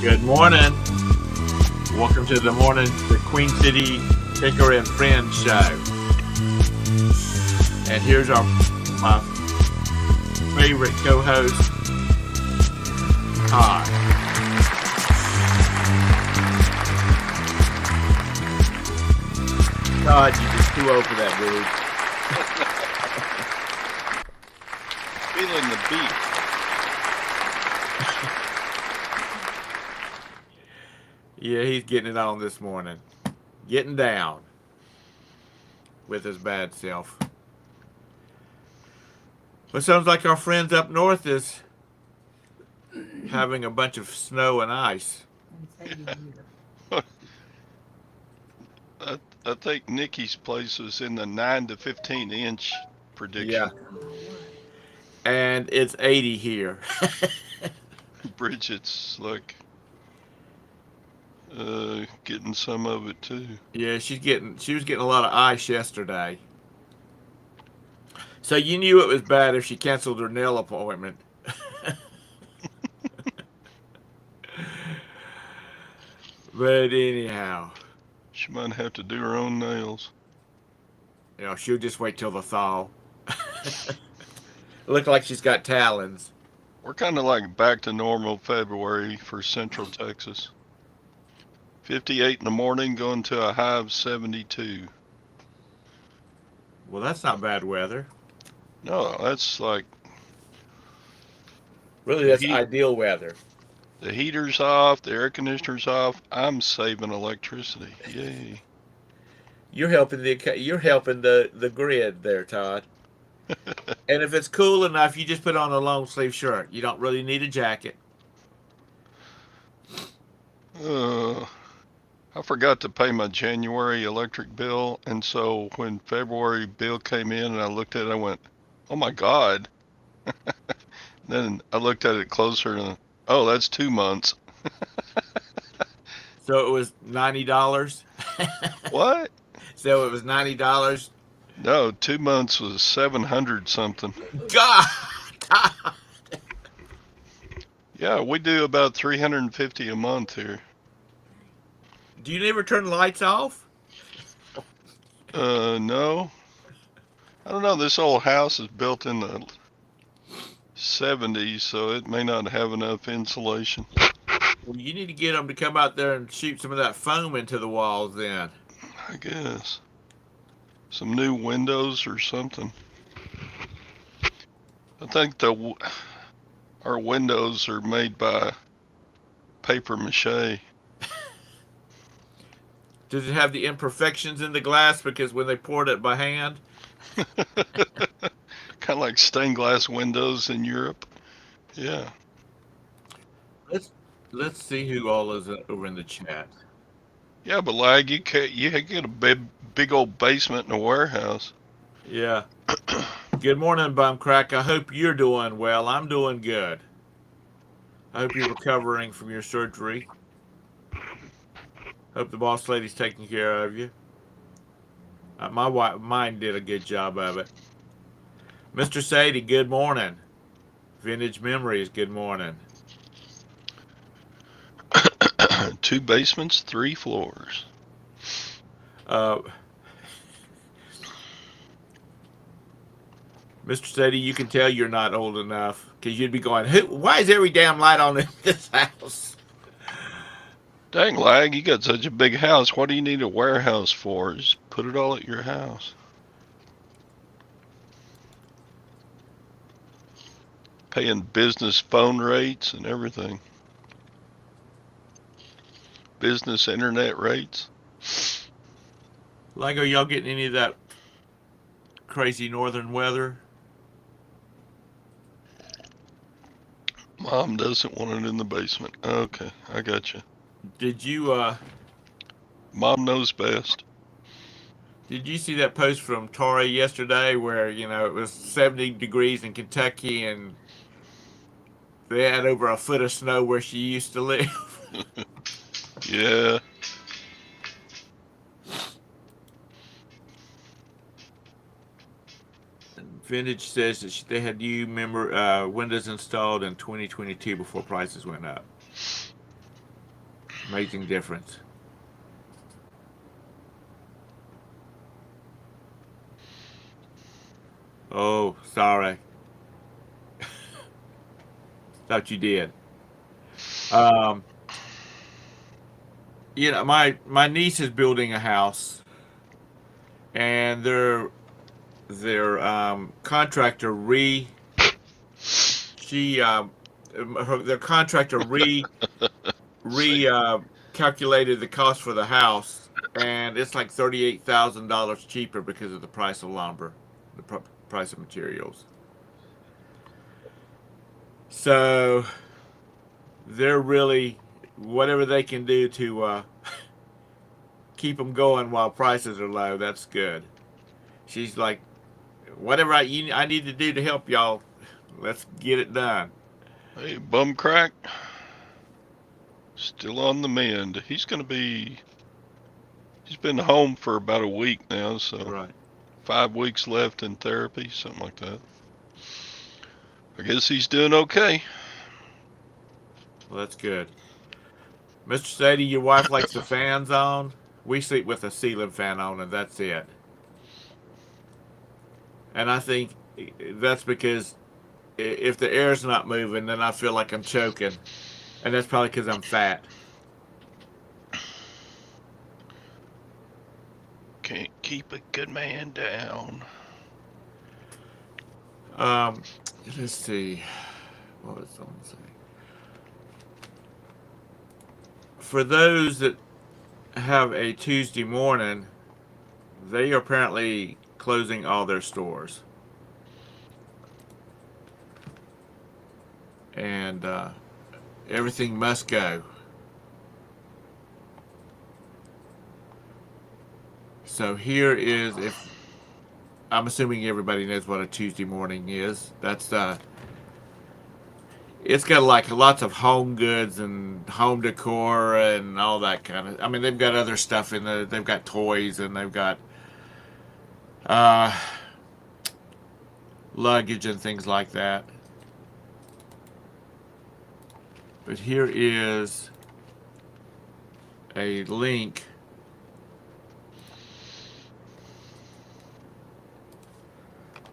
Good morning. Welcome to the Queen City Picker and Friends show. And here's my favorite co-host, Todd. Todd, you just too old for that, dude. Feeling the beat. Yeah, he's getting it on this morning. Getting down with his bad self. But sounds like our friends up north is having a bunch of snow and ice. I think Nikki's place was in the 9 to 15 inch prediction. Yeah. And it's 80 here. Bridget's like getting some of it too. Yeah, she was getting a lot of ice yesterday. So you knew it was bad if she canceled her nail appointment. But anyhow, She might have to do her own nails. she'll just wait till the thaw. Look like she's got talons. We're kind of like back to normal February for Central Texas. 58 in the morning, going to a high of 72. Well, that's not bad weather. No, that's like Really, that's ideal weather. the heater's off, the air conditioner's off. I'm saving electricity. Yay. You're helping the grid there, Todd. And if it's cool enough, you just put on a long sleeve shirt. You don't really need a jacket. I forgot to pay my January electric bill, and so when February bill came in and I looked at it, I went, oh my God. Then I looked at it closer and, oh, that's 2 months. So it was $90. What? So it was $90. No, 2 months was 700 something. God. Yeah, we do about 350 a month here. Do you never turn lights off? No. I don't know. This old house is built in the 70s, so it may not have enough insulation. Well, you need to get them to come out there and shoot some of that foam into the walls then. I guess. Some new windows or something. I think our windows are made by paper mache. Does it have the imperfections in the glass because when they poured it by hand? Kind of like stained glass windows in Europe. Yeah. Let's see who all is over in the chat. Yeah, but Lag, you get a big old basement in a warehouse. Yeah. Good morning, Bumcrack. I hope you're doing well. I'm doing good. I hope you're recovering from your surgery. Hope the boss lady's taking care of you. Mine did a good job of it. Mr. Sadie, good morning. Vintage Memories, good morning. 2 basements, 3 floors. Mr. Sadie, you can tell you're not old enough because you'd be going, why is every damn light on in this house? Dang, Lag, you got such a big house. What do you need a warehouse for? Just put it all at your house. Paying business phone rates and everything. Business internet rates. Like, are y'all getting any of that crazy northern weather? Mom doesn't want it in the basement. Okay, I got you. Did you Mom knows best. Did you see that post from Tori yesterday where, it was 70 degrees in Kentucky and they had over a foot of snow where she used to live? Yeah. Vintage says that they had new Windows installed in 2022 before prices went up. Amazing difference. Oh, sorry. Thought you did. Um, my niece is building a house, and their contractor she their contractor See, calculated the cost for the house, and it's like $38,000 cheaper because of the price of lumber, the price of materials. So they're really whatever they can do to keep them going while prices are low. That's good. She's like, whatever I need to do to help y'all, let's get it done. hey, bum crack, still on the mend. He's gonna be. He's been home for about a week now, so Right. 5 weeks left in therapy, something like that. I guess he's doing okay. Well, that's good. Mr. Sadie, your wife likes the fans on. We sleep with a ceiling fan on, and that's it. And I think that's because if the air's not moving, then I feel like I'm choking, and that's probably because I'm fat. Can't keep a good man down. Um, let's see. What was someone saying? For those that have a Tuesday morning, they are apparently closing all their stores. And everything must go. So here is if I'm assuming everybody knows what a Tuesday morning is. That's it's got like lots of home goods and home decor and all that kind of. I mean, they've got other stuff in there. They've got toys and they've got uh, luggage and things like that. But here is a link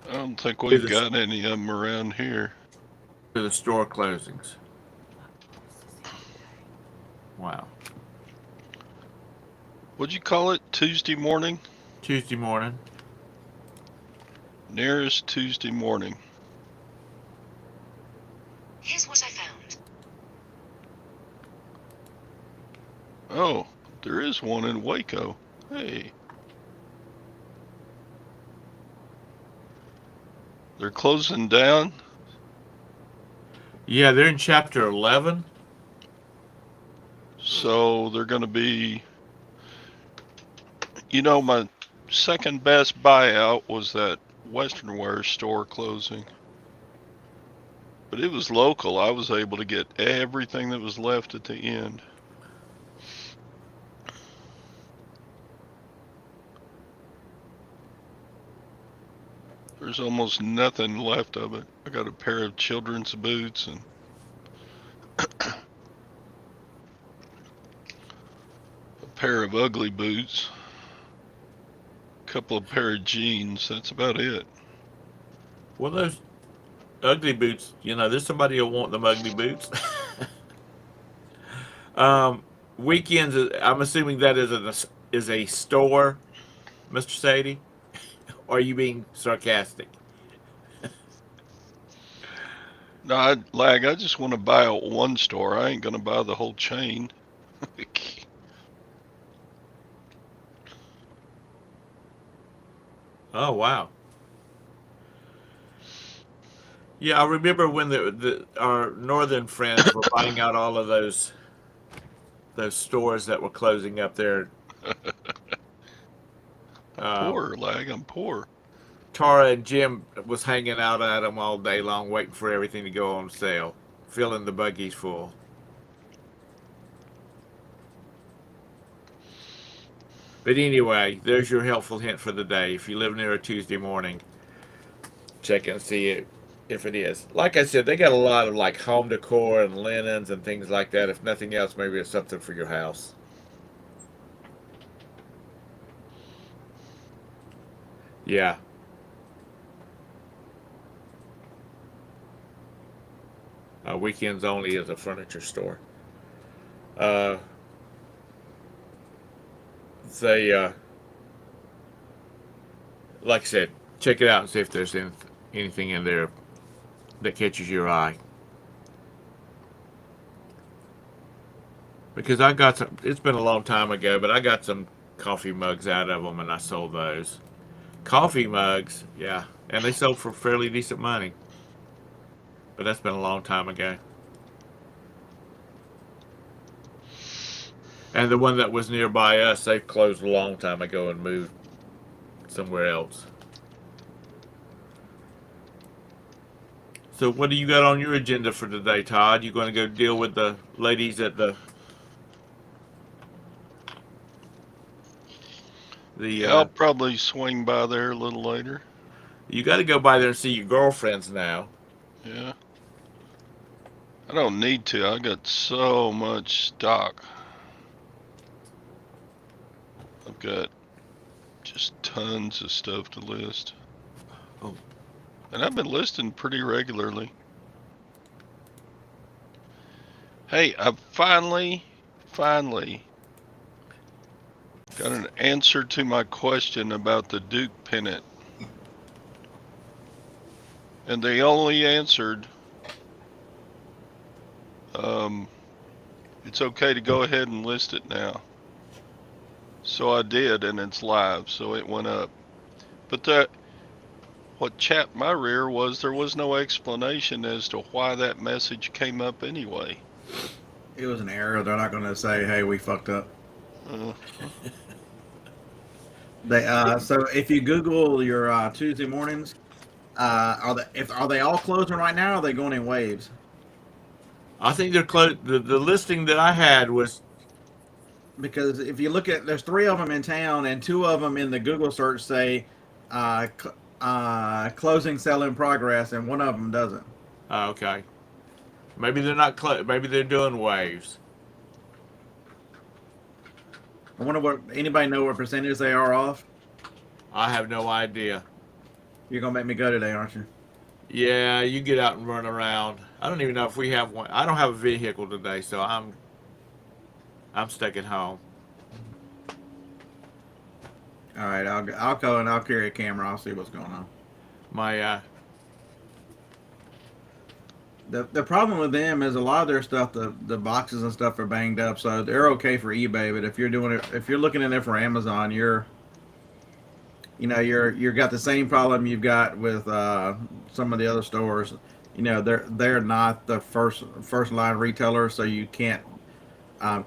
I don't think we've got any of them around here. to the store closings. Wow. What'd you call it? Tuesday morning? Tuesday morning. Nearest Tuesday morning. Here's what I found. Oh, there is one in Waco. Hey. They're closing down? Yeah, they're in chapter 11. So they're going to be. You know, my second best buyout was that Western Wear store closing. But it was local. I was able to get everything that was left at the end. There's almost nothing left of it. I got a pair of children's boots and a pair of ugly boots, a couple of pair of jeans. That's about it. Well, those ugly boots, there's somebody who'll want them ugly boots. Weekends, I'm assuming that is a store, Mr. Sadie? Or are you being sarcastic? No, I just want to buy out one store. I ain't gonna buy the whole chain. Oh, wow. Yeah, I remember when our northern friends were buying out all of those stores that were closing up there. Poor, Lag. I'm poor. Tara and Jim was hanging out at them all day long, waiting for everything to go on sale, filling the buggies full. But anyway, there's your helpful hint for the day. If you live near a Tuesday morning, check and see if it is. Like I said, they got a lot of like home decor and linens and things like that. If nothing else, maybe it's something for your house. Yeah. Weekends only is a furniture store. Uh, they, like I said, check it out and see if there's anything in there that catches your eye. Because I got some, it's been a long time ago, but I got some coffee mugs out of them and I sold those. Coffee mugs, yeah. And they sold for fairly decent money. But that's been a long time ago. And the one that was nearby us, they closed a long time ago and moved somewhere else. So what do you got on your agenda for today, Todd? You going to go deal with the ladies at the Yeah, I'll probably swing by there a little later. You got to go by there and see your girlfriends now. Yeah. I don't need to. I got so much stock. I've got just tons of stuff to list. Oh. And I've been listing pretty regularly. Hey, I finally got an answer to my question about the Duke pennant. And they only answered, it's okay to go ahead and list it now. So I did, and it's live, so it went up. But what chapped my rear was there was no explanation as to why that message came up anyway. It was an error. They're not going to say, "Hey, we fucked up." So if you Google your Tuesday mornings, are they all closing right now? Or are they going in waves? I think they're close. The listing that I had was, because if you look at, there's 3 of them in town, and 2 of them in the Google search say closing sale in progress, and 1 of them doesn't. Okay. Maybe they're not maybe they're doing waves. I wonder what, anybody know what percentage they are off? I have no idea. You're gonna make me go today, aren't you? Yeah, you get out and run around. I don't even know if we have one. I don't have a vehicle today, so I'm stuck at home. All right, I'll go and I'll carry a camera. I'll see what's going on. My The problem with them is a lot of their stuff, the boxes and stuff are banged up, so they're okay for eBay. But if you're looking in there for Amazon, you're got the same problem you've got with some of the other stores. They're not the first line retailer, so you can't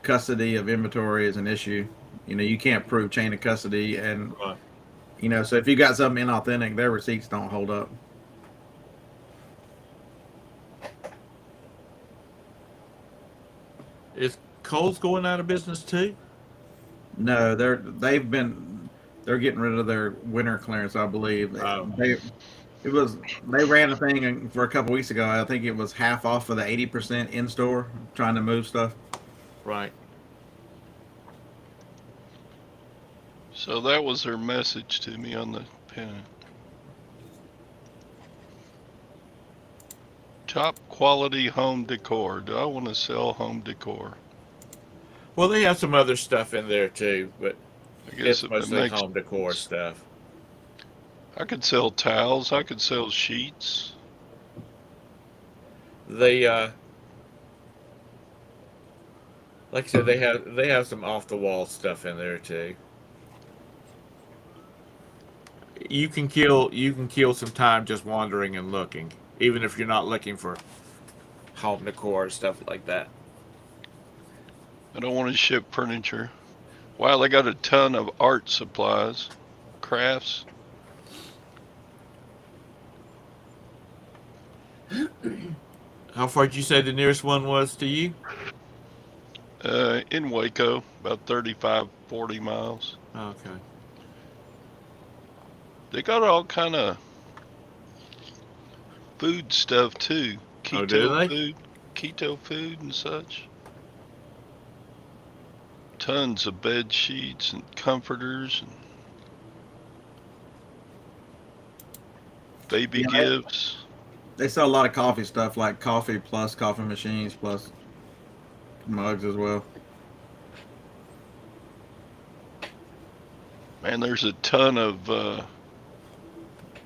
custody of inventory is an issue. You can't prove chain of custody, and so if you got something inauthentic, their receipts don't hold up. Is Kohl's going out of business too? No, they're getting rid of their winter clearance, I believe. Oh. They ran a thing for a couple weeks ago. I think it was half off for the 80% in store, trying to move stuff. Right. So that was their message to me on the pennant. Top quality home decor. Do I want to sell home decor? Well, they have some other stuff in there too, but I guess it's mostly home decor stuff. I could sell towels. I could sell sheets. They like I said, they have some off the wall stuff in there too. You can kill some time just wandering and looking, even if you're not looking for home decor or stuff like that. I don't want to ship furniture. Wow, they got a ton of art supplies, crafts. How far did you say the nearest one was to you? In Waco, about 35, 40 miles. Okay. They got all kind of food stuff too. Oh, do they? Keto food and such. Tons of bed sheets and comforters and baby Yeah, gifts. They sell a lot of coffee stuff, like coffee plus coffee machines plus mugs as well. Man, there's a ton of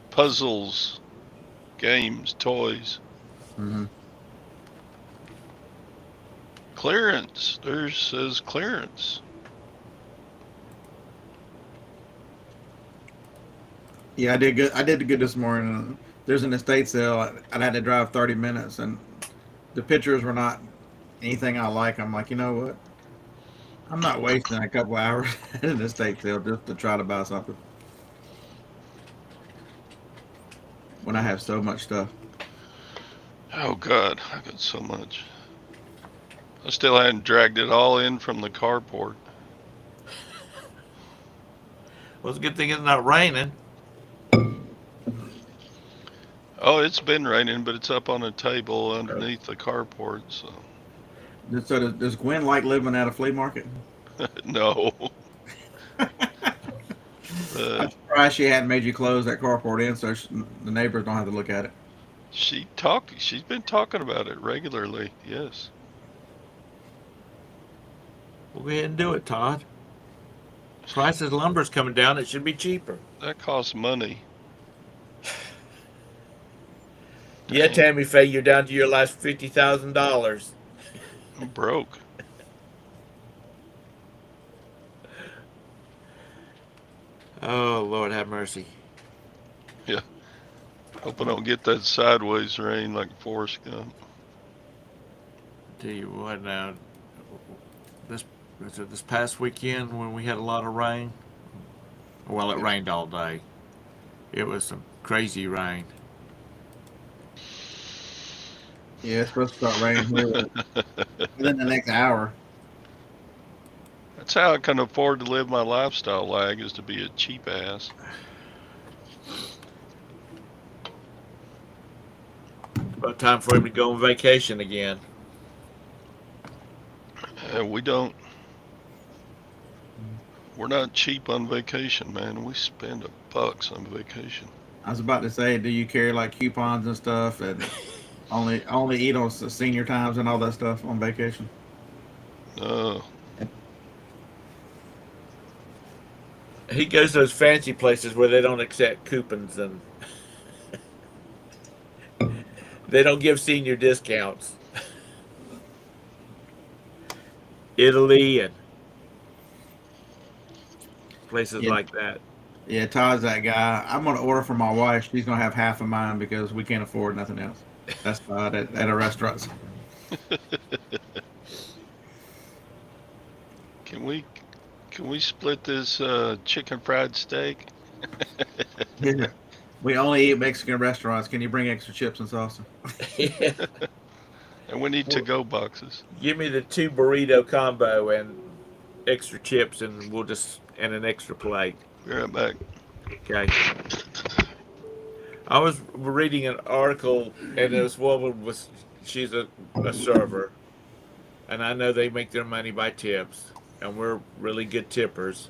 puzzles, games, toys. Hmm. Clearance. There says clearance. Yeah, I did good. I did good this morning. There's an estate sale. I had to drive 30 minutes, and the pictures were not anything I like. I'm like, you know what? I'm not wasting a couple hours at an estate sale just to try to buy something when I have so much stuff. Oh God, I got so much. I still hadn't dragged it all in from the carport. Well, it's a good thing it's not raining. Oh, it's been raining, but it's up on a table underneath the carport, so. So does Gwen like living at a flea market? No. I'm surprised she hadn't made you close that carport in, so the neighbors don't have to look at it. She's been talking about it regularly, yes. We'll go ahead and do it, Todd. Price of lumber's coming down. It should be cheaper. That costs money. Yeah, Tammy Faye, you're down to your last $50,000. I'm broke. Oh, Lord have mercy. Hope I don't get that sideways rain like Forrest Gump. Tell you what now, this past weekend when we had a lot of rain, well, it rained all day. It was some crazy rain. Yeah, it's supposed to start raining here within the next hour. That's how I can afford to live my lifestyle, Lag, is to be a cheap ass. About time for him to go on vacation again. We're not cheap on vacation, man. We spend $1 on vacation. I was about to say, do you carry like coupons and stuff, and only eat on senior times and all that stuff on vacation? No. He goes to those fancy places where they don't accept coupons and they don't give senior discounts. Italy and places like that. Yeah, Todd's that guy. I'm gonna order for my wife. She's gonna have half of mine because we can't afford nothing else. That's Todd at a restaurant. Can we split this chicken fried steak? Yeah. We only eat Mexican restaurants. Can you bring extra chips and salsa? Yeah. And we need to-go boxes. Give me the 2 burrito combo and extra chips, and and an extra plate. Be right back. Okay. I was reading an article, and this woman she's a server, and I know they make their money by tips, and we're really good tippers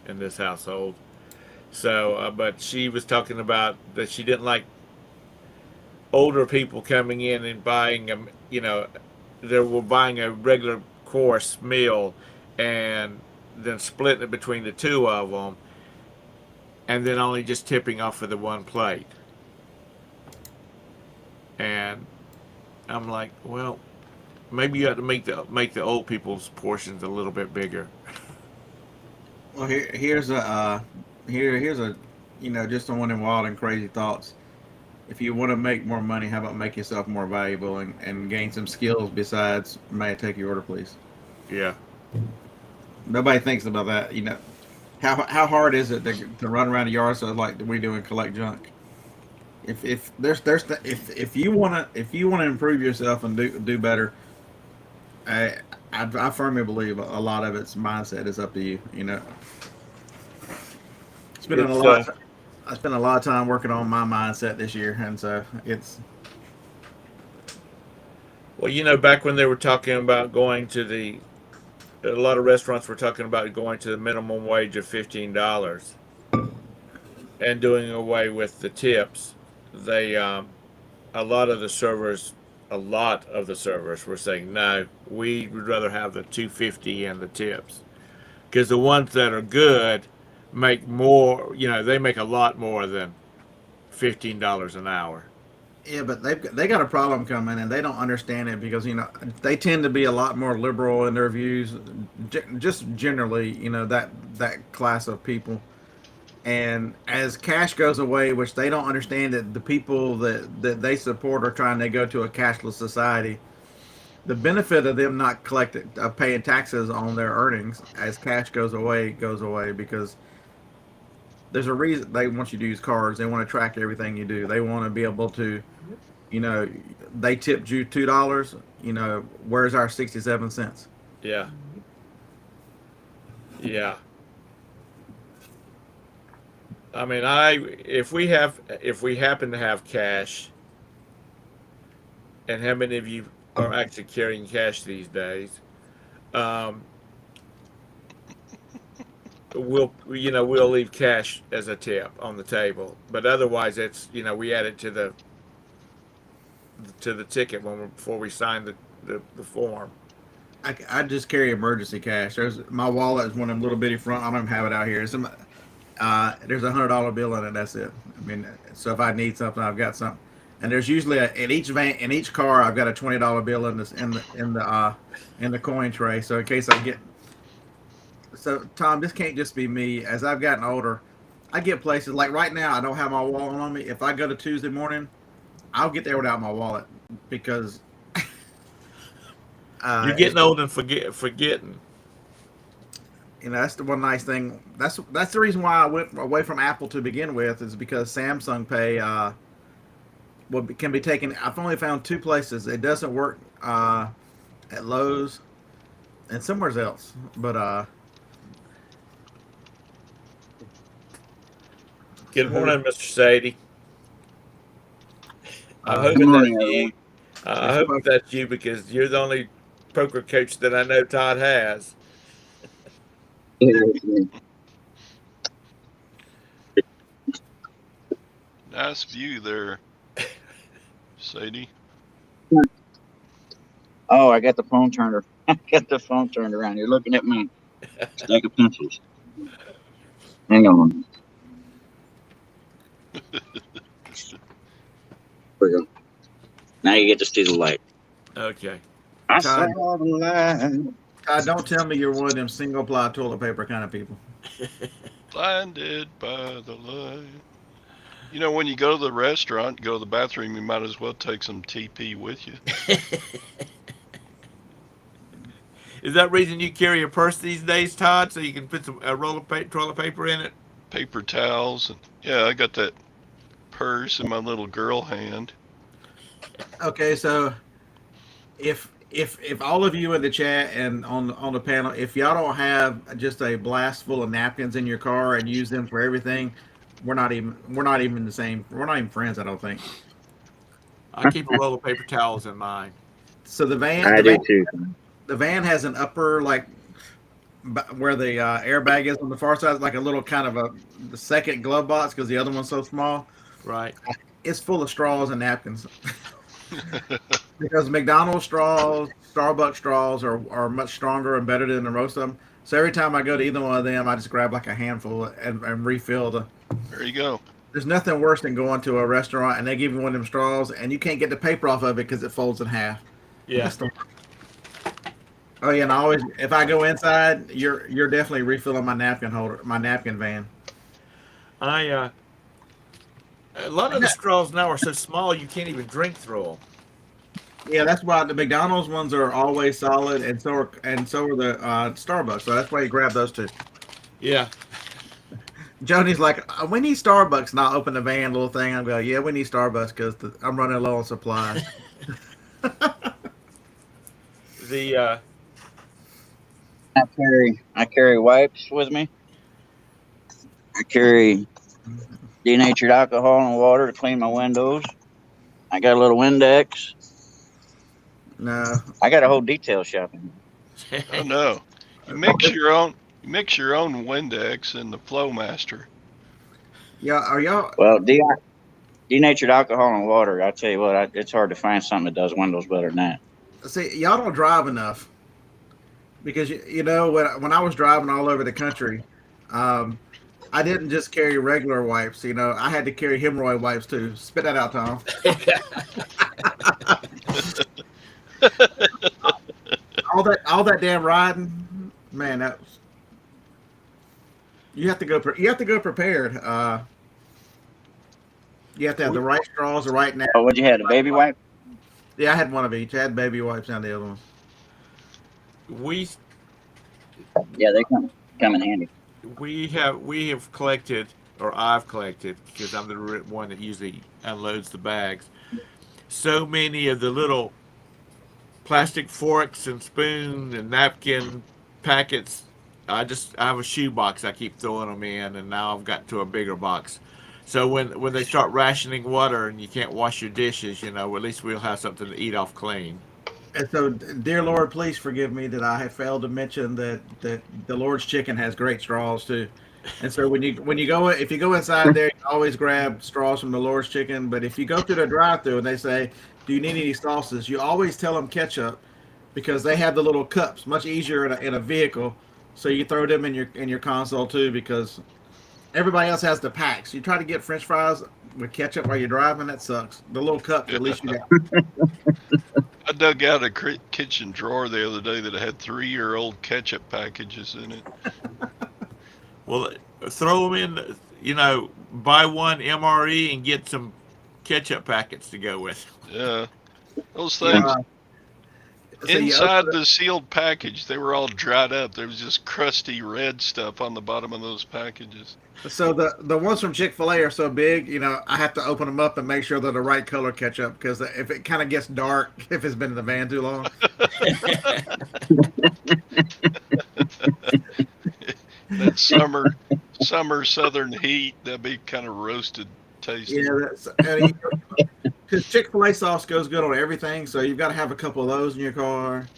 in this household. So, but she was talking about that she didn't like older people coming in and buying they were buying a regular course meal and then splitting it between the 2 of them, and then only just tipping off for the 1 plate. And I'm like, well, maybe you have to make the old people's portions a little bit bigger. Well, here's a just on one of them wild and crazy thoughts. If you want to make more money, how about make yourself more valuable and gain some skills besides may I take your order, please? Yeah. Nobody thinks about that. How hard is it to run around a yard sale like we do and collect junk? If you want to improve yourself and do better, I firmly believe a lot of its mindset is up to you. Spending I spent a lot of time working on my mindset this year, and so it's Well, back when they were talking about going to a lot of restaurants were talking about going to the minimum wage of $15 and doing away with the tips. They, a lot of the servers, a lot of the servers were saying, no, we would rather have the 250 and the tips, because the ones that are good make more. They make a lot more than $15 an hour. yeah, but they got a problem coming, and they don't understand it because they tend to be a lot more liberal in their views, just generally, that class of people. And as cash goes away, which they don't understand that the people that they support are trying to go to a cashless society, the benefit of them not collecting, paying taxes on their earnings as cash goes away because there's a reason they want you to use cards. They want to track everything you do. They want to be able to, they tipped you $2. Where's our 67 cents? Yeah. Yeah. I mean, if we happen to have cash, and how many of you are actually carrying cash these days? We'll leave cash as a tip on the table, but otherwise it's we add it to the ticket before we sign the form. I just carry emergency cash. My wallet is one of them little bitty front. I don't have it out here. There's $100 bill in it. That's it. I mean, so if I need something, I've got something. And there's usually in each car, I've got a $20 bill in the coin tray. So in case I get. So Tom, this can't just be me. As I've gotten older, I get places like right now. I don't have my wallet on me. If I go to Tuesday morning, I'll get there without my wallet because You're getting old and forgetting. That's the one nice thing. That's the reason why I went away from Apple to begin with, is because Samsung Pay can be taken. I've only found 2 places. It doesn't work at Lowe's and somewhere else. But Good morning, Mr. Sadie. I'm Good hoping morning, that's you. I hope that's you because you're the only poker coach that I know Todd has. Nice view there, Sadie. Oh, I got the phone turned. I got the phone turned around. You're looking at me. Stack of pencils. Hang on. There we go. Now you get to see the light. Okay. I Todd. saw the light. don't tell me you're one of them single ply toilet paper kind of people. Blinded by the light. When you go to the restaurant, go to the bathroom, you might as well take some TP with you. Is that reason you carry a purse these days, Todd, so you can put a roll of toilet paper in it? Paper towels, and yeah, I got that purse in my little girl hand. Okay, so if all of you in the chat and on the panel, if y'all don't have just a blast full of napkins in your car and use them for everything, we're not even the same. We're not even friends, I don't think. I keep a roll of paper towels in mine. So the van, I do too. the van has an upper, like where the airbag is on the far side, like a little kind of the second glove box because the other one's so small. Right. It's full of straws and napkins. Because McDonald's straws, Starbucks straws are much stronger and better than the most of them. So every time I go to either one of them, I just grab like a handful and refill There you go. There's nothing worse than going to a restaurant and they give you one of them straws and you can't get the paper off of it because it folds in half. Yeah. Oh yeah, and I always, if I go inside, you're definitely refilling my napkin holder, my napkin van. A lot of the straws now are so small you can't even drink through them. Yeah, that's why the McDonald's ones are always solid, and so are the Starbucks. So that's why you grab those two. Yeah. Joni's like, we need Starbucks, and I'll open the van little thing. I'm going, yeah, we need Starbucks because I'm running low on supplies. I carry wipes with me. I carry denatured alcohol and water to clean my windows. I got a little Windex. No, I got a whole detail shop in here. Oh no. You mix your own Windex in the Flowmaster. yeah, are y'all? Well, denatured alcohol and water. I tell you what, it's hard to find something that does windows better than that. See, y'all don't drive enough because you know when I was driving all over the country, I didn't just carry regular wipes. You know, I had to carry hemorrhoid wipes too. Spit that out, Tom. all that damn riding, man. That was, you have to go. You have to go prepared. You have to have the right straws, the right now. Oh, what'd you have? A baby wipe? Yeah, I had one of each. I had baby wipes and the other one. we Yeah, they come in handy. we have collected, or I've collected, because I'm the one that usually unloads the bags. So many of the little plastic forks and spoon and napkin packets. I have a shoe box. I keep throwing them in, and now I've got to a bigger box. So when they start rationing water and you can't wash your dishes, you know, at least we'll have something to eat off clean. And so, dear Lord, please forgive me that I have failed to mention that the Lord's Chicken has great straws too. And so when you go, if you go inside there, you always grab straws from the Lord's Chicken. But if you go through the drive-through and they say, "Do you need any sauces?" you always tell them ketchup, because they have the little cups, much easier in a vehicle. So you throw them in your console too, because everybody else has the packs. You try to get French fries with ketchup while you're driving, that sucks. The little cups, at least you got. I dug out a kitchen drawer the other day that had 3-year-old ketchup packages in it. Well, throw them in. You know, buy one MRE and get some ketchup packets to go with. Yeah. Those things, So you inside open the sealed package, they were all dried up. There was just crusty red stuff on the bottom of those packages. So the ones from Chick-fil-A are so big, you know, I have to open them up and make sure they're the right color ketchup, because if it kind of gets dark, if it's been in the van too long. That summer southern heat, that'd be kind of roasted tasting. Yeah, because Chick-fil-A sauce goes good on everything, so you've got to have a couple of those in your car.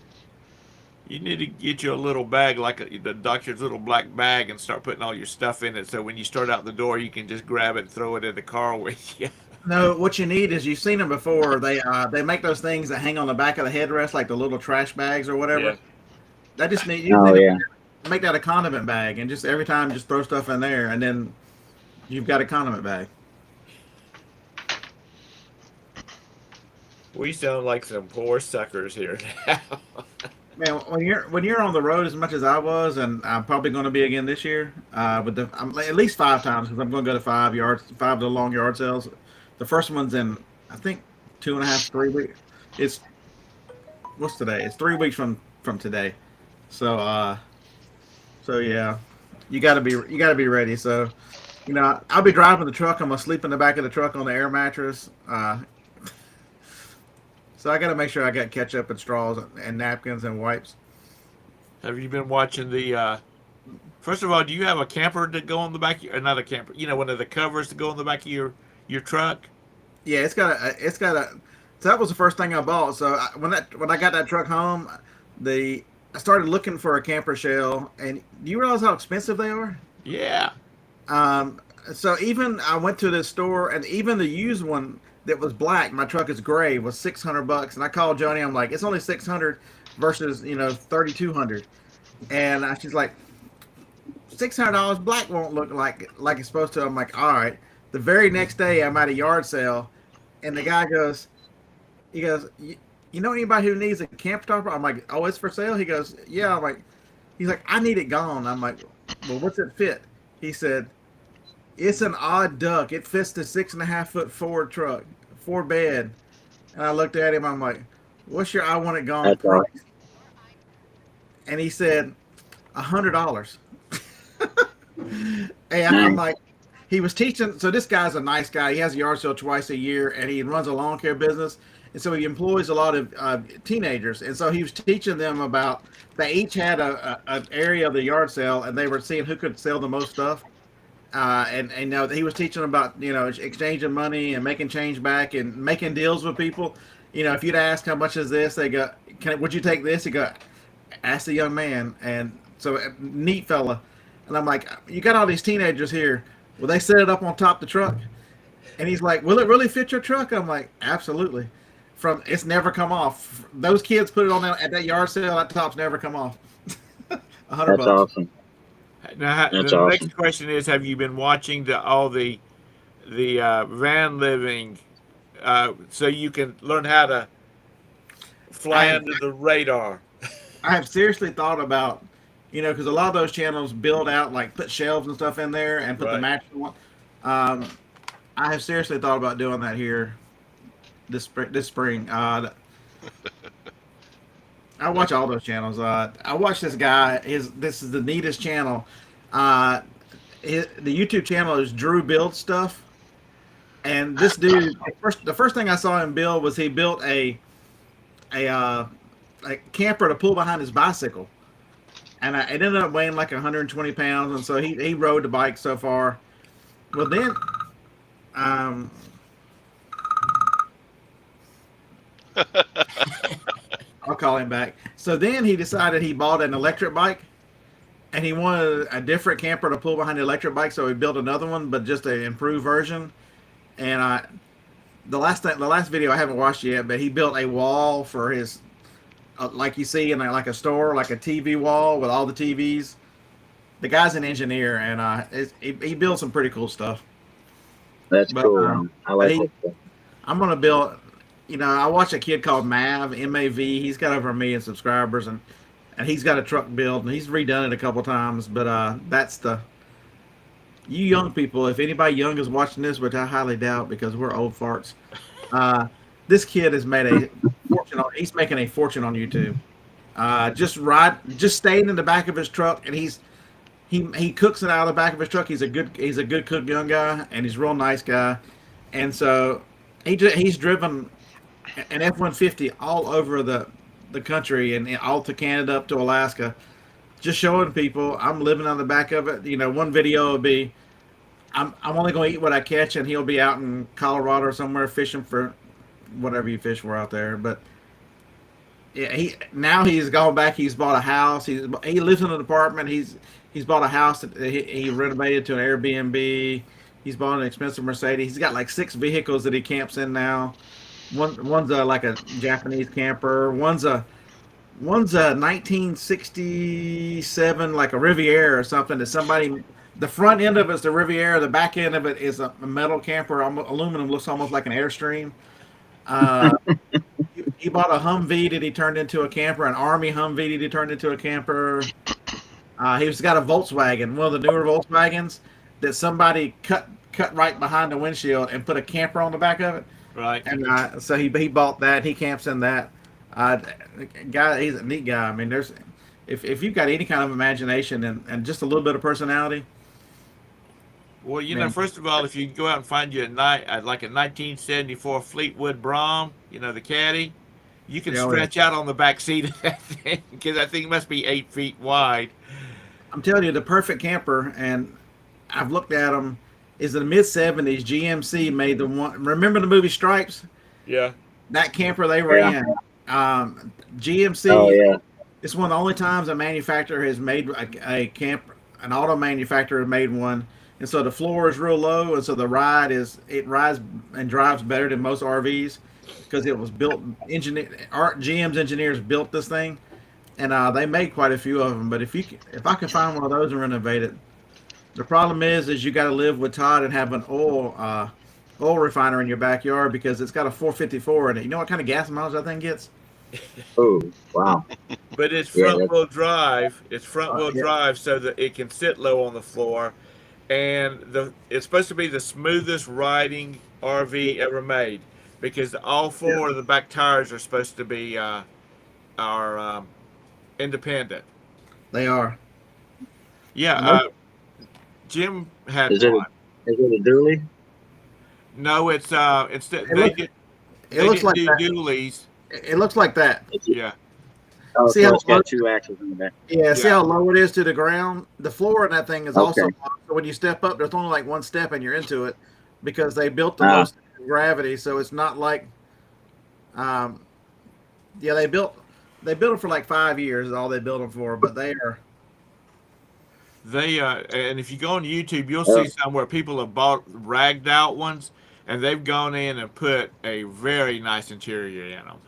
You need to get you a little bag, like the doctor's little black bag, and start putting all your stuff in it. So when you start out the door, you can just grab it and throw it in the car with you. No, what you need is, you've seen them before. They make those things that hang on the back of the headrest, like the little trash bags or whatever. Yeah. That just need Oh, yeah. make that a condiment bag, and just every time just throw stuff in there, and then you've got a condiment bag. We sound like some poor suckers here now. Man, when you're on the road as much as I was, and I'm probably going to be again this year, I'm at least 5 times, because I'm going to go to 5 of the long yard sales. The first one's in, I think, 2.5, 3 weeks. It's what's today? It's 3 weeks from today. So yeah, you gotta be ready. So, you know, I'll be driving the truck. I'm gonna sleep in the back of the truck on the air mattress. So I got to make sure I got ketchup and straws and napkins and wipes. Have you been watching the? First of all, do you have a camper to go on the back? Not a camper. You know, one of the covers to go on the back of your truck. Yeah, it's got a. So that was the first thing I bought. So when I got that truck home, I started looking for a camper shell, and do you realize how expensive they are? Yeah. So even I went to this store, and even the used one that was black, my truck is gray, was $600. And I called Johnny. I'm like, it's only $600 versus, you know, $3,200. And she's like, $600 black won't look like it's supposed to. I'm like, all right. The very next day, I'm at a yard sale, and the guy goes, you know anybody who needs a camp topper? I'm like, oh, it's for sale? He goes, yeah. I'm like, he's like, I need it gone. I'm like, well, what's it fit? He said, it's an odd duck. It fits the 6.5-foot Ford truck, 4-bed. And I looked at him. I'm like, what's your I want it gone price? And he said, $100. And I'm like, he was teaching. So this guy's a nice guy. He has a yard sale twice a year, and he runs a lawn care business. And so he employs a lot of teenagers. And so he was teaching them about, they each had an area of the yard sale, and they were seeing who could sell the most stuff. and you know he was teaching about exchanging money and making change back and making deals with people. You know, if you'd ask how much is this, they go, would you take this? He go, ask the young man. And so neat fella. And I'm like, you got all these teenagers here. Will they set it up on top of the truck? And he's like, will it really fit your truck? I'm like, absolutely. It's never come off. Those kids put it on at that yard sale. That top's never come off. $100. That's awesome. Now, That's the awesome. next question is: have you been watching all the van living, so you can learn how to fly I- under the radar? I have seriously thought about, because a lot of those channels build out, like put shelves and stuff in there and put the Right. mattress on. I have seriously thought about doing that here this spring. I watch all those channels. I watch this guy. This is the neatest channel. The YouTube channel is Drew Build Stuff, and this dude. The first thing I saw him build was he built a camper to pull behind his bicycle, and it ended up weighing like 120 pounds. And so he rode the bike so far. Well, then, I'll call him back. So then he decided he bought an electric bike, and he wanted a different camper to pull behind the electric bike. So he built another one, but just an improved version. And the last video I haven't watched yet, but he built a wall for his, like you see in like a store, like a TV wall with all the TVs. The guy's an engineer, and he builds some pretty cool stuff. That's But, cool. Man. I like he- that. I'm gonna build. I watch a kid called Mav, M-A-V. He's got over 1 million subscribers, and he's got a truck build, and he's redone it a couple times. But that's you young people. If anybody young is watching this, which I highly doubt because we're old farts, this kid has made a fortune. He's making a fortune on YouTube. Just staying in the back of his truck, and he cooks it out of the back of his truck. He's a good cook, young guy, and he's a real nice guy. And so he's driven an F-150 all over the country and all to Canada up to Alaska, just showing people I'm living on the back of it. One video will be I'm only going to eat what I catch, and he'll be out in Colorado or somewhere fishing for whatever you fish for out there. But yeah, he's gone back. He's bought a house. He lives in an apartment. He's bought a house that he renovated to an Airbnb. He's bought an expensive Mercedes. He's got like 6 vehicles that he camps in now. One's like a Japanese camper. One's a 1967 like a Riviera or something that somebody. The front end of it's the Riviera. The back end of it is a metal camper. Aluminum, looks almost like an Airstream. He bought a Humvee that he turned into a camper. An Army Humvee that he turned into a camper. He's got a Volkswagen, one of the newer Volkswagens that somebody cut right behind the windshield and put a camper on the back of it. Right. And so he bought that. He camps in that. Guy, he's a neat guy. I mean, if you've got any kind of imagination and just a little bit of personality. Well, Man. first of all, if you go out and find you like a 1974 Fleetwood Brom, the caddy, you can Yeah, stretch out on the back seat of that thing because that thing must be 8 feet wide. I'm telling you, the perfect camper, and I've looked at them, is in the mid-'70s. GMC made the one. Remember the movie Stripes? Yeah. That camper they were Yeah. in. GMC. Oh yeah. It's one of the only times a manufacturer has made a camper. An auto manufacturer has made one, and so the floor is real low, and so it rides and drives better than most RVs because it was built. GM's engineers built this thing, and they made quite a few of them. But if I can find one of those and renovate it, the problem is you got to live with Todd and have an oil refiner in your backyard because it's got a 454 in it. You know what kind of gas mileage that thing gets? Oh wow. But it's Yeah, front wheel drive. It's front wheel Yeah. drive so that it can sit low on the floor, and it's supposed to be the smoothest riding RV ever made because all 4 of the back tires are supposed to be independent. They are. Yeah. Jim had Is it one. Is it a dually? No, it's It they looks- did. It looks like do that. dualies. It looks like that. Yeah. Oh, See so how it's got two axles in the back. Yeah, see Yeah. how low it is to the ground? The floor in that thing is also Okay. low. So when you step up, there's only like one step and you're into it because they built the Ah. low center of gravity. So it's not like, um, yeah, they built it for like 5 years is all they built them for, but they are, They and if you go on YouTube, you'll Oh. see some where people have bought ragged out ones, and they've gone in and put a very nice interior in them.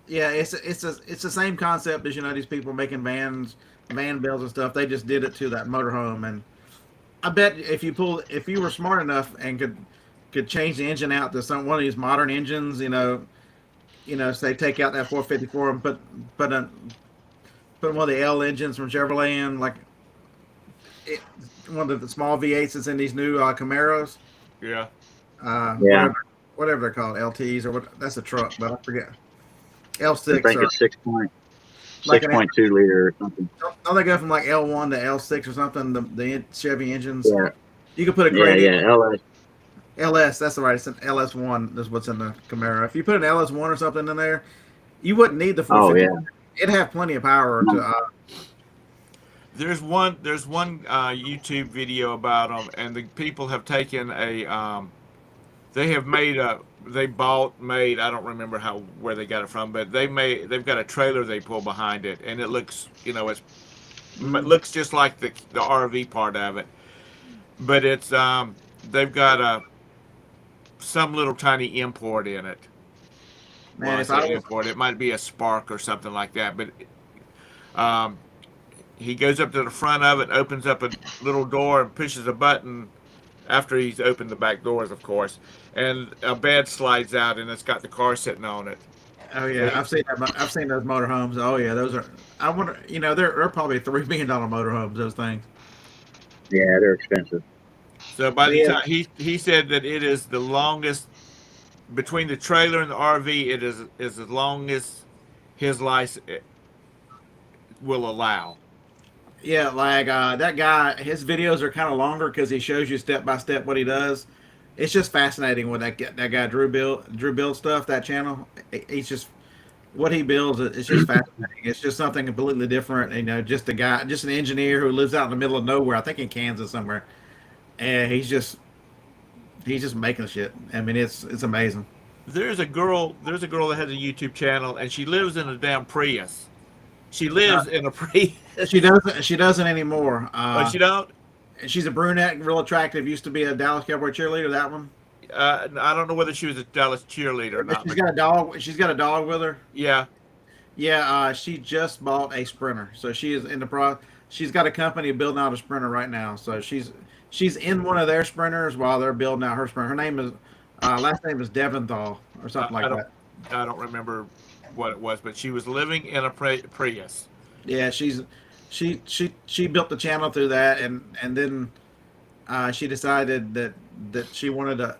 yeah, it's the same concept as these people making van builds and stuff. They just did it to that motorhome, and I bet if you were smart enough and could change the engine out to one of these modern engines, say take out that 454 and put one of the L engines from Chevrolet in, like one of the small V8s that's in these new Camaros, Yeah. Yeah. whatever they're called, LTs or what. That's a truck, but I forget. I L6 think or it's 6.2 like an, liter or something. don't they go from like L1 to L6 or something? The Chevy engines. Yeah. You could put a Yeah, great yeah. LS. LS. That's right. It's an LS1. That's what's in the Camaro. If you put an LS1 or something in there, you wouldn't need the 450. Oh, yeah. It'd have plenty of power to. There's one YouTube video about them, and the people have taken they have made made I don't remember where they got it from, but they've got a trailer they pull behind it, and it looks it looks just like the RV part of it, but it's they've got some little tiny import in it. Man, Well, I if say I was, import, it might be a Spark or something like that, but he goes up to the front of it, opens up a little door, and pushes a button after he's opened the back doors, of course, and a bed slides out, and it's got the car sitting on it. oh yeah, I've seen that. I've seen those motorhomes. Oh yeah, those are. I wonder. They're probably $3 million motorhomes. Those things. Yeah, they're expensive. So by the Yeah. time he said that it is the longest between the trailer and the RV, it is as long as his license will allow. Yeah, like that guy. His videos are kind of longer because he shows you step by step what he does. It's just fascinating when that guy Drew build stuff. That channel. He's just what he builds. It's just fascinating. It's just something completely different. Just a guy, just an engineer who lives out in the middle of nowhere. I think in Kansas somewhere, and he's just making shit. I mean, it's amazing. There's a girl that has a YouTube channel, and she lives in a damn Prius. She lives in a Prius. She doesn't. She doesn't anymore. Oh, she don't. She's a brunette, real attractive. Used to be a Dallas Cowboy cheerleader. That one. I don't know whether she was a Dallas cheerleader or not. She's got a dog. She's got a dog with her. Yeah. Yeah. She just bought a Sprinter, so she is in the pro. She's got a company building out a Sprinter right now. So she's in one of their Sprinters while they're building out her Sprinter. Her name is last name is Deventhal or something like that. I don't remember what it was, but she was living in a Prius. Yeah, she built the channel through that, and then she decided that she wanted to.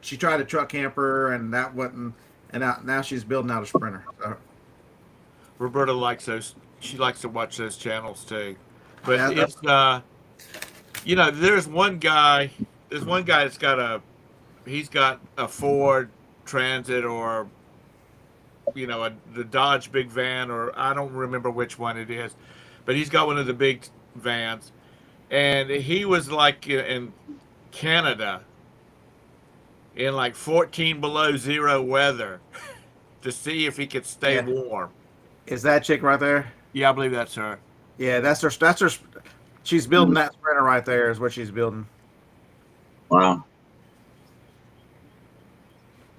She tried a truck camper, and that wasn't. And now she's building out a Sprinter. So, Roberta likes those. She likes to watch those channels too. But Yeah, it's there's one guy. There's one guy that's got he's got a Ford Transit or the Dodge big van, or I don't remember which one it is, but he's got one of the big vans, and he was like in Canada in like 14 below zero weather to see if he could stay warm. is that chick right there? Yeah, I believe that's her. Yeah, that's her. She's building that Sprinter right there. Is what she's building. Wow.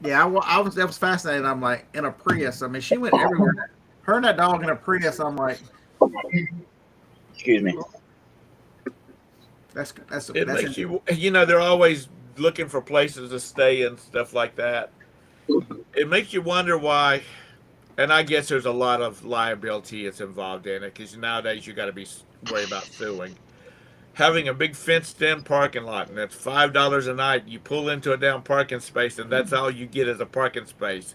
Yeah, that was fascinating. I'm like in a Prius. I mean, she went everywhere. Her and that dog in a Prius. I'm like, Excuse me. that's It makes you, they're always looking for places to stay and stuff like that. It makes you wonder why, and I guess there's a lot of liability that's involved in it because nowadays you got to be worried about suing. Having a big fenced-in parking lot, and that's $5 a night. You pull into a damn parking space, and that's all you get is a parking space.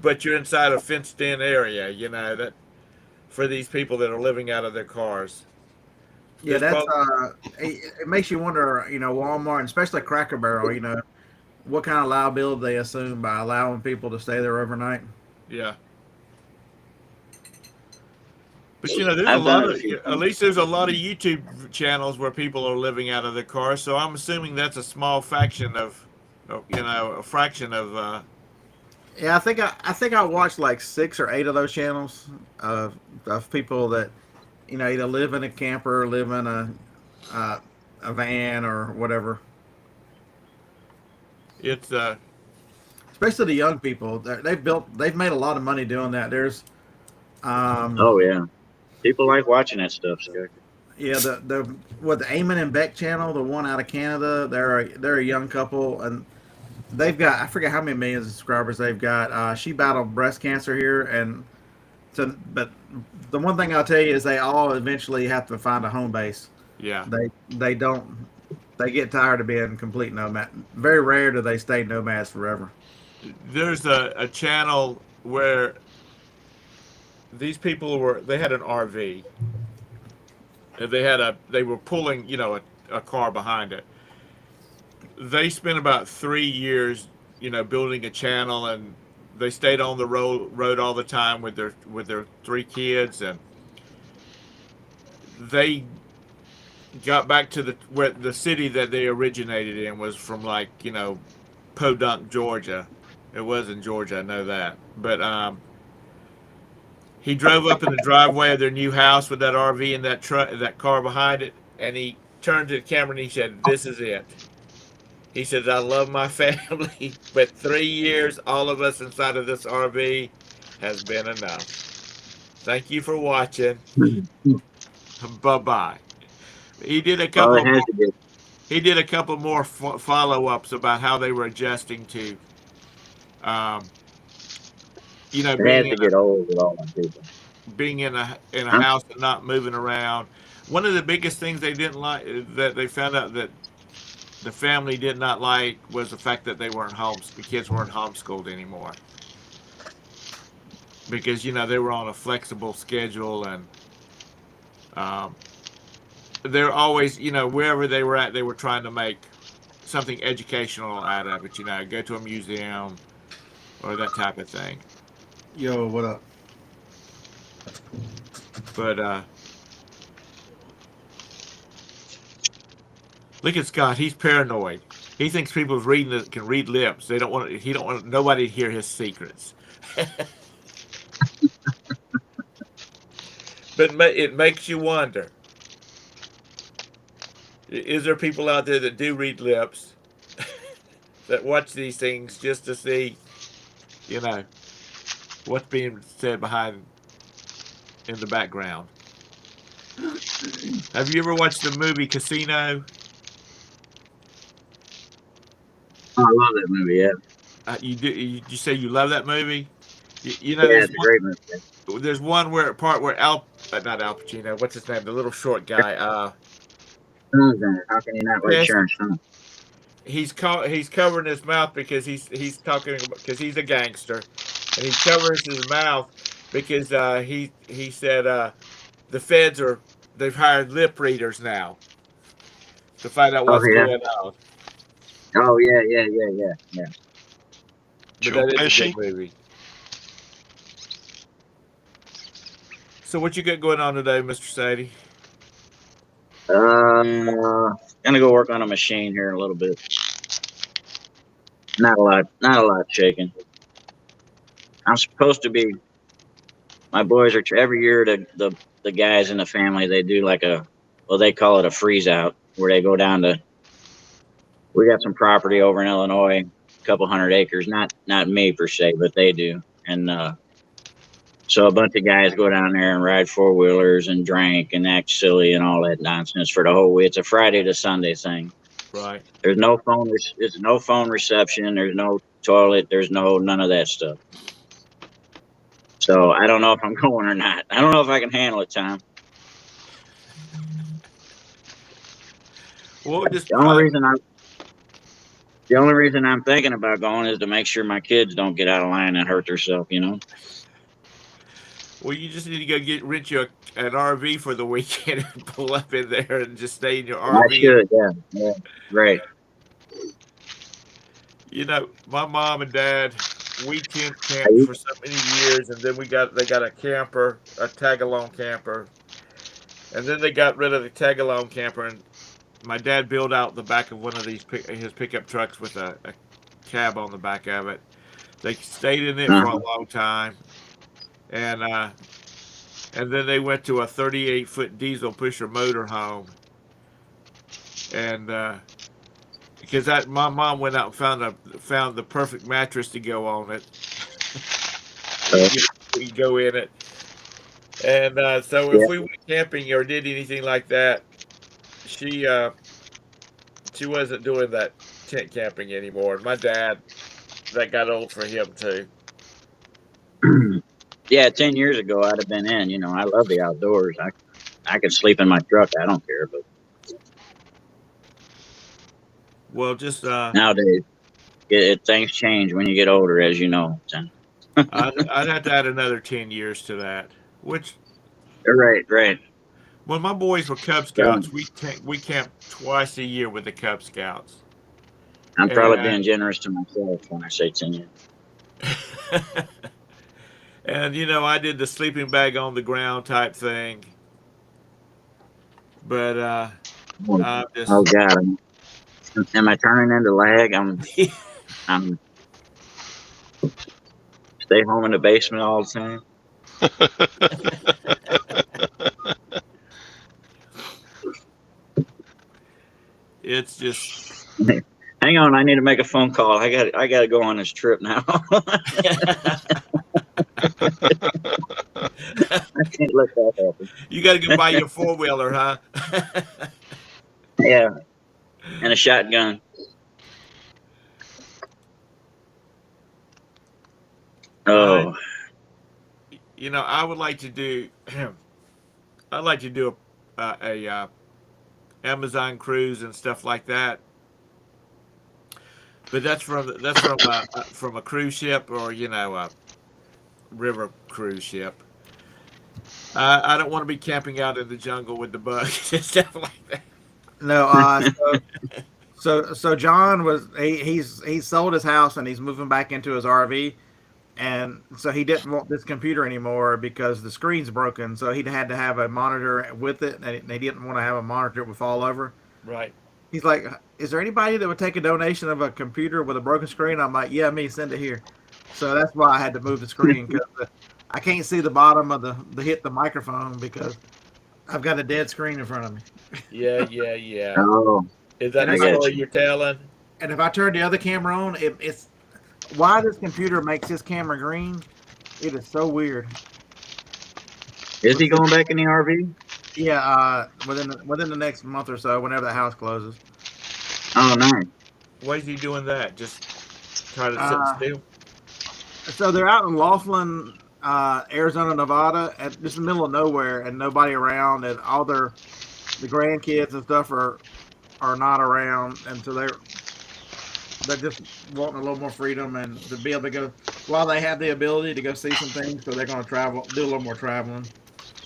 But you're inside a fenced-in area, that for these people that are living out of their cars. Yeah, There's that's it makes you wonder, Walmart, and especially Cracker Barrel, what kind of liability they assume by allowing people to stay there overnight. Yeah. But you know, there's a I've done lot it a of few at times. least there's a lot of YouTube channels where people are living out of their cars. So I'm assuming that's a small fraction of a fraction of. Yeah, I think I watched like 6 or 8 of those channels of people that either live in a camper, live in a van or whatever. It's Especially the young people, they've made a lot of money doing that. There's Oh yeah, people like watching that stuff. So. yeah, the Eamon and Beck channel, the one out of Canada, they're a young couple, and they've got, I forget how many millions of subscribers they've got. She battled breast cancer here, and but the one thing I'll tell you is they all eventually have to find a home base. yeah. They don't, they get tired of being complete nomad. Very rare do they stay nomads forever. There's a channel where these people they had an RV. They were pulling a car behind it. They spent about 3 years building a channel, and they stayed on the road all the time with their 3 kids, and they got back to the city that they originated in was from Podunk, Georgia. It was in Georgia, I know that. But he drove up in the driveway of their new house with that RV and that car behind it, and he turned to the camera and he said, "This is it." He says, "I love my family, but 3 years, all of us inside of this RV, has been enough. Thank you for watching. Bye-bye." He did a Well, couple. it has to be. He did a couple more follow-ups about how they were adjusting to, It has to get old with all them people. being in a Huh? house and not moving around. One of the biggest things they didn't like, that they found out that the family did not like, was the fact that the kids weren't homeschooled anymore, because they were on a flexible schedule, and they're always wherever they were at, they were trying to make something educational out of it. Go to a museum or that type of thing. Yo, what up? But look at Scott. He's paranoid. He thinks people can read lips. He don't want nobody to hear his secrets. But it makes you wonder. Is there people out there that do read lips, that watch these things just to see, what's being said behind in the background? Have you ever watched the movie Casino? Oh, I love that movie. Yeah, You do? You say you love that movie? yeah, it's a great movie. There's one part where not Al Pacino. What's his name? The little short guy. How can you not like Yes. Sharon Stone? He's covering his mouth because he's talking because he's a gangster, and he covers his mouth because he said the feds they've hired lip readers now to find out what's yeah. going on. Oh yeah. But Joe that is a Pesci? good movie. So what you got going on today, Mr. Sadie? Gonna go work on a machine here in a little bit. Not a lot shaking. I'm supposed to be. My boys are every year. The guys in the family, they do they call it a freeze out, where they go down to. We got some property over in Illinois, a couple 100 acres. Not me per se, but they do, and so a bunch of guys go down there and ride 4-wheelers and drink and act silly and all that nonsense for the whole week. It's a Friday to Sunday thing. Right. There's no phone. There's no phone reception. There's no toilet. There's none of that stuff. So I don't know if I'm going or not. I don't know if I can handle it, Tom. Well, The only reason I'm thinking about going is to make sure my kids don't get out of line and hurt themselves. Well, you just need to go rent you an RV for the weekend and pull up in there and just stay in your RV. I should. Yeah. Right. My mom and dad, we camped for so many years, and then they got a camper, a tag-along camper, and then they got rid of the tag-along camper, and my dad built out the back of one of his pickup trucks with a cab on the back of it. They stayed in it for a long time, and then they went to a 38-foot diesel pusher motorhome, and because my mom went out and found the perfect mattress to go on it. You go in it, and so if we went camping or did anything like that, she wasn't doing that tent camping anymore. My dad, that got old for him too. Yeah, 10 years ago I'd have been in. You know, I love the outdoors. I could sleep in my truck. I don't care. But Well, just nowadays, things change when you get older, as you know. So. I'd have to add another 10 years to that. Which, Right. when my boys were Cub Scouts, we camped twice a year with the Cub Scouts. I'm probably being generous to myself when I say 10 years. And you know, I did the sleeping bag on the ground type thing. But just, Oh God, am I turning into lag? I'm stay home in the basement all the time. it's just Hang on, I need to make a phone call. I got to go on this trip now. I can't let that happen. You got to go buy your 4-wheeler, huh? Yeah, and a shotgun. Oh, You know, I would like to do. I'd like to do a Amazon cruise and stuff like that. But that's from a cruise ship, or you know, a river cruise ship. I don't want to be camping out in the jungle with the bugs and stuff like that. No, so John he's sold his house and he's moving back into his RV, and so he didn't want this computer anymore because the screen's broken. So he had to have a monitor with it, and they didn't want to have a monitor that would fall over. Right. He's like, "Is there anybody that would take a donation of a computer with a broken screen?" I'm like, "Yeah, me. Send it here." So that's why I had to move the screen, because I can't see the bottom of the hit the microphone because I've got a dead screen in front of me. Yeah. oh, Is that And the I story you're telling? And if I turn the other camera on, it's why this computer makes this camera green. It is so weird. is he going back in the RV? Yeah, within the next month or so, whenever the house closes. Oh, nice. Why is he doing that? Just try to sit still? So they're out in Laughlin, Arizona, Nevada, at just in the middle of nowhere, and nobody around, and all the grandkids and stuff are not around, and so they're just wanting a little more freedom and to be able to go while they have the ability to go see some things. So they're going to travel, do a little more traveling.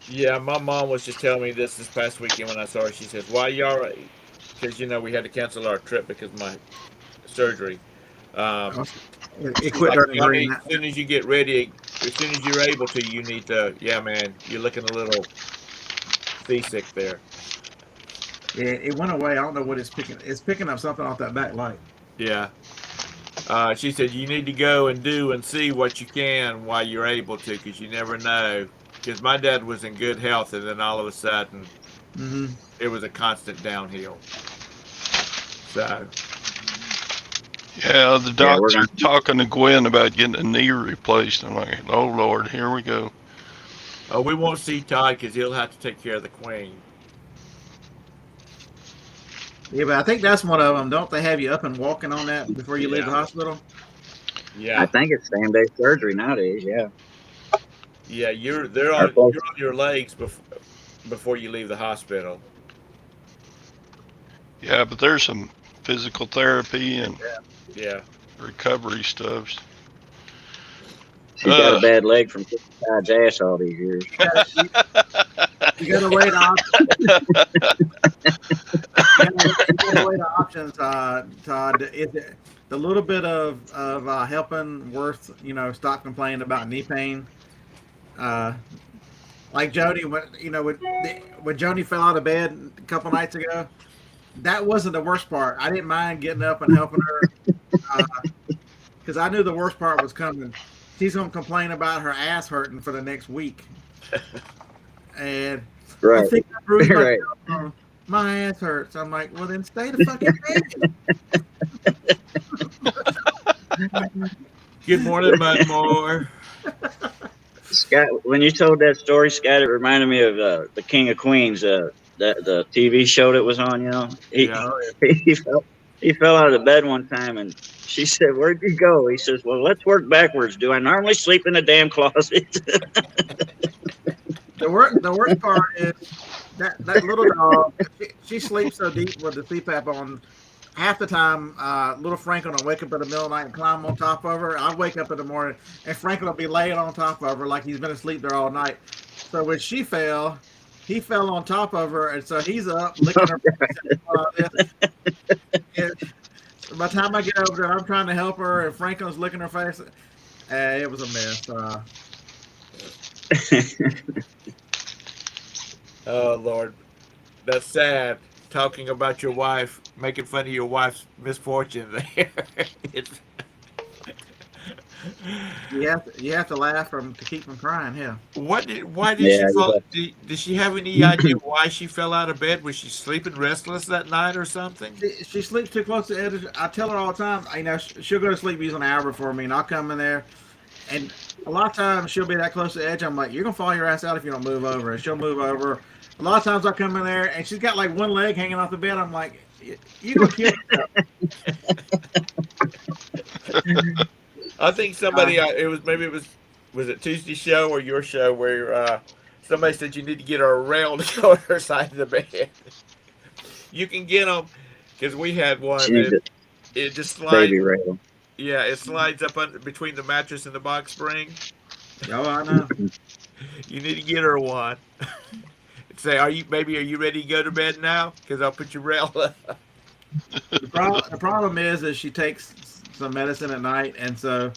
Yeah, my mom was just telling me this past weekend when I saw her. She says, "Why y'all?" Because you know we had to cancel our trip because of my surgery. It quit Like, during I green. mean, as soon as you get ready, as soon as you're able to, you need to. Yeah, man, you're looking a little seasick there. Yeah, it went away. I don't know what it's picking. It's picking up something off that back light. Yeah. She said you need to go and do and see what you can while you're able to, because you never know. Because my dad was in good health, and then all of a sudden, it was a constant downhill. So. Yeah, the doctor's talking to Gwen about getting a knee replaced. I'm like, oh Lord, here we go. Oh, we won't see Todd because he'll have to take care of the queen. Yeah, but I think that's one of them. Don't they have you up and walking on that before you leave the hospital? Yeah. I think it's same-day surgery nowadays. Yeah. Yeah, you're on your legs before you leave the hospital. Yeah, but there's some physical therapy and recovery stuff. She's got a bad leg from kicking Todd's ass all these years. You gotta weigh the options. You gotta weigh the options, Todd. Is it the little bit of helping worth, stop complaining about knee pain? Like Jody, when Jody fell out of bed a couple nights ago, that wasn't the worst part. I didn't mind getting up and helping her because I knew the worst part was coming. She's gonna complain about her ass hurting for the next week, and Right. I think I bruised Right. myself. My ass hurts. I'm like, well, then stay the fucking bed. Good morning, Mud Moore. Scott, when you told that story, Scott, it reminded me of the King of Queens, the TV show that was on. Yeah. He fell out of bed one time, and she said, "Where'd you go?" He says, "Well, let's work backwards. Do I normally sleep in the damn closet?" The worst part is that little dog. She sleeps so deep with the CPAP on. Half the time, little Franklin will wake up in the middle of the night and climb on top of her. I wake up in the morning, and Franklin will be laying on top of her like he's been asleep there all night. So when she fell, he fell on top of her, and so he's up licking her. And by the time I get over there, I'm trying to help her, and Franklin's licking her face. It was a mess. Oh Lord, that's sad. Talking about your wife, making fun of your wife's misfortune there. It's You have to laugh to keep from crying. Yeah. why did Yeah, she fall? Did she have any idea why she fell out of bed? Was she sleeping restless that night or something? She sleeps too close to the edge. I tell her all the time, she'll go to sleep using an hour before me, and I'll come in there. And a lot of times she'll be that close to the edge. I'm like, you're going to fall your ass out if you don't move over. And she'll move over. A lot of times I come in there, and she's got like one leg hanging off the bed. I'm like, you're going to kill yourself. I think somebody, was it Tuesday show or your show where somebody said you need to get her a rail to go on her side of the bed. You can get them because we had one. It just slides. Baby rail. Yeah, it slides up between the mattress and the box spring. Oh, I know. You need to get her one. Say, are you ready to go to bed now? Because I'll put your rail up. The problem is that she takes some medicine at night, and so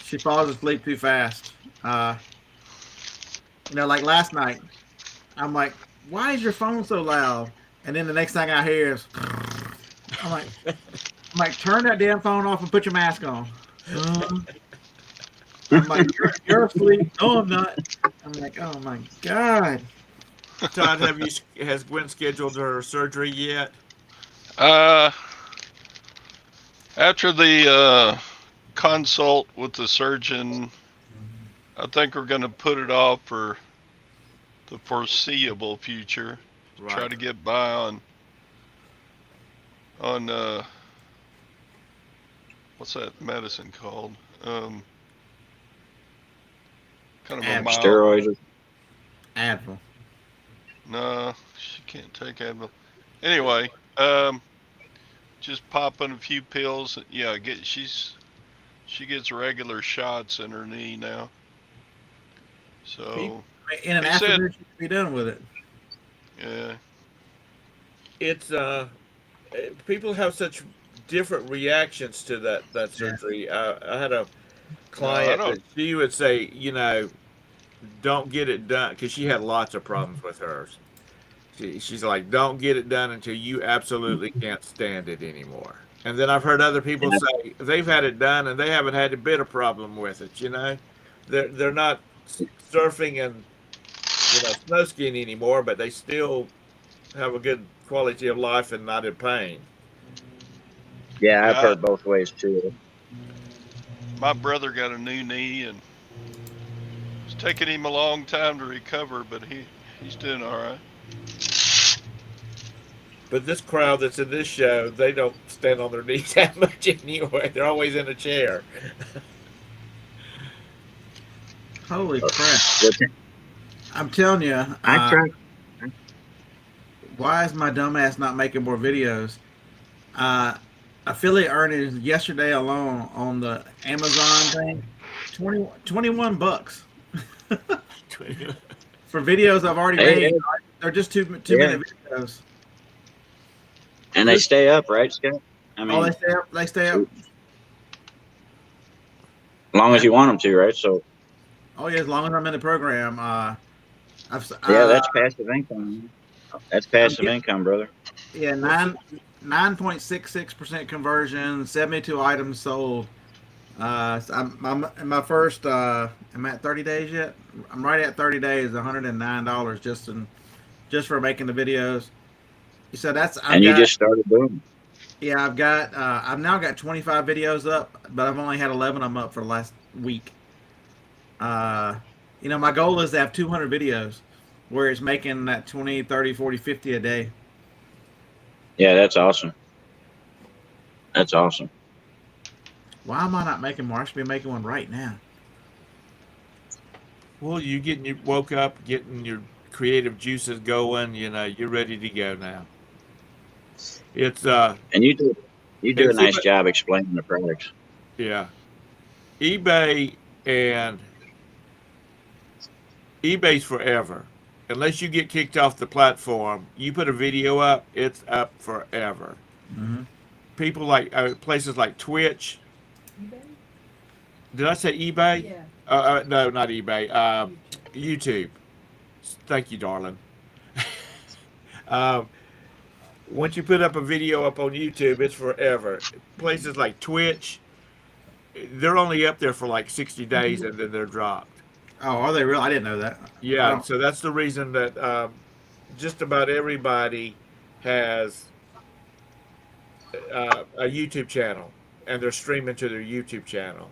she falls asleep too fast. Like last night, I'm like, why is your phone so loud? And then the next thing I hear is, I'm like, turn that damn phone off and put your mask on. I'm like, you're asleep. No, I'm not. I'm like, oh my God. Todd, has Gwen scheduled her surgery yet? After the consult with the surgeon, I think we're going to put it off for the foreseeable future. Right. Try to get by on what's that medicine called? Kind of a mild. Steroids. Advil. No, she can't take Advil. Anyway, just popping a few pills. Yeah, she gets regular shots in her knee now. So In an afternoon, she could be done with it. yeah, It's people have such different reactions to that surgery. I had a client that she would say, don't get it done because she had lots of problems with hers. She's like, don't get it done until you absolutely can't stand it anymore. And then I've heard other people say they've had it done and they haven't had a bit of problem with it. They're not surfing and snow skiing anymore, but they still have a good quality of life and not in pain. Yeah, I've heard both ways too. my brother got a new knee and it's taking him a long time to recover, but he's doing all right. But this crowd that's in this show, they don't stand on their knees that much anyway. They're always in a chair. Holy crap. I'm telling you, I tried. why is my dumbass not making more videos? Affiliate earnings yesterday alone on the Amazon thing, $21 for for videos I've already Hey, made. hey. They're just two Yeah. minute videos. And they stay up, right, Scott? I mean, Oh, they stay up. They stay up. as long as you want them to, right? So, Oh yeah, as long as I'm in the program. yeah, that's passive income. That's passive getting- income, brother. Yeah, 9.66% conversion, 72 items sold. So I'm in my first. I'm at 30 days yet. I'm right at 30 days, $109 just for making the videos. So And you just started doing yeah, I've now got 25 videos up, but I've only had 11 of them up for the last week. My goal is to have 200 videos where it's making that 20, 30, 40, 50 a day. it. Yeah, that's awesome. That's awesome. Why am I not making more? I should be making one right now. Well, you woke up, getting your creative juices going. You're ready to go now. It's And you do a It's nice even- job explaining the products. yeah, eBay's forever. Unless you get kicked off the platform, you put a video up, it's up forever. Mm-hmm. People like places like Twitch. Did I say eBay? Yeah. No, not eBay. YouTube. Thank you, darling. Once you put up a video up on YouTube, it's forever. Places like Twitch, they're only up there for like 60 days and then they're dropped. Oh, are they real? I didn't know that. Yeah, Oh. so that's the reason that just about everybody has a YouTube channel and they're streaming to their YouTube channel.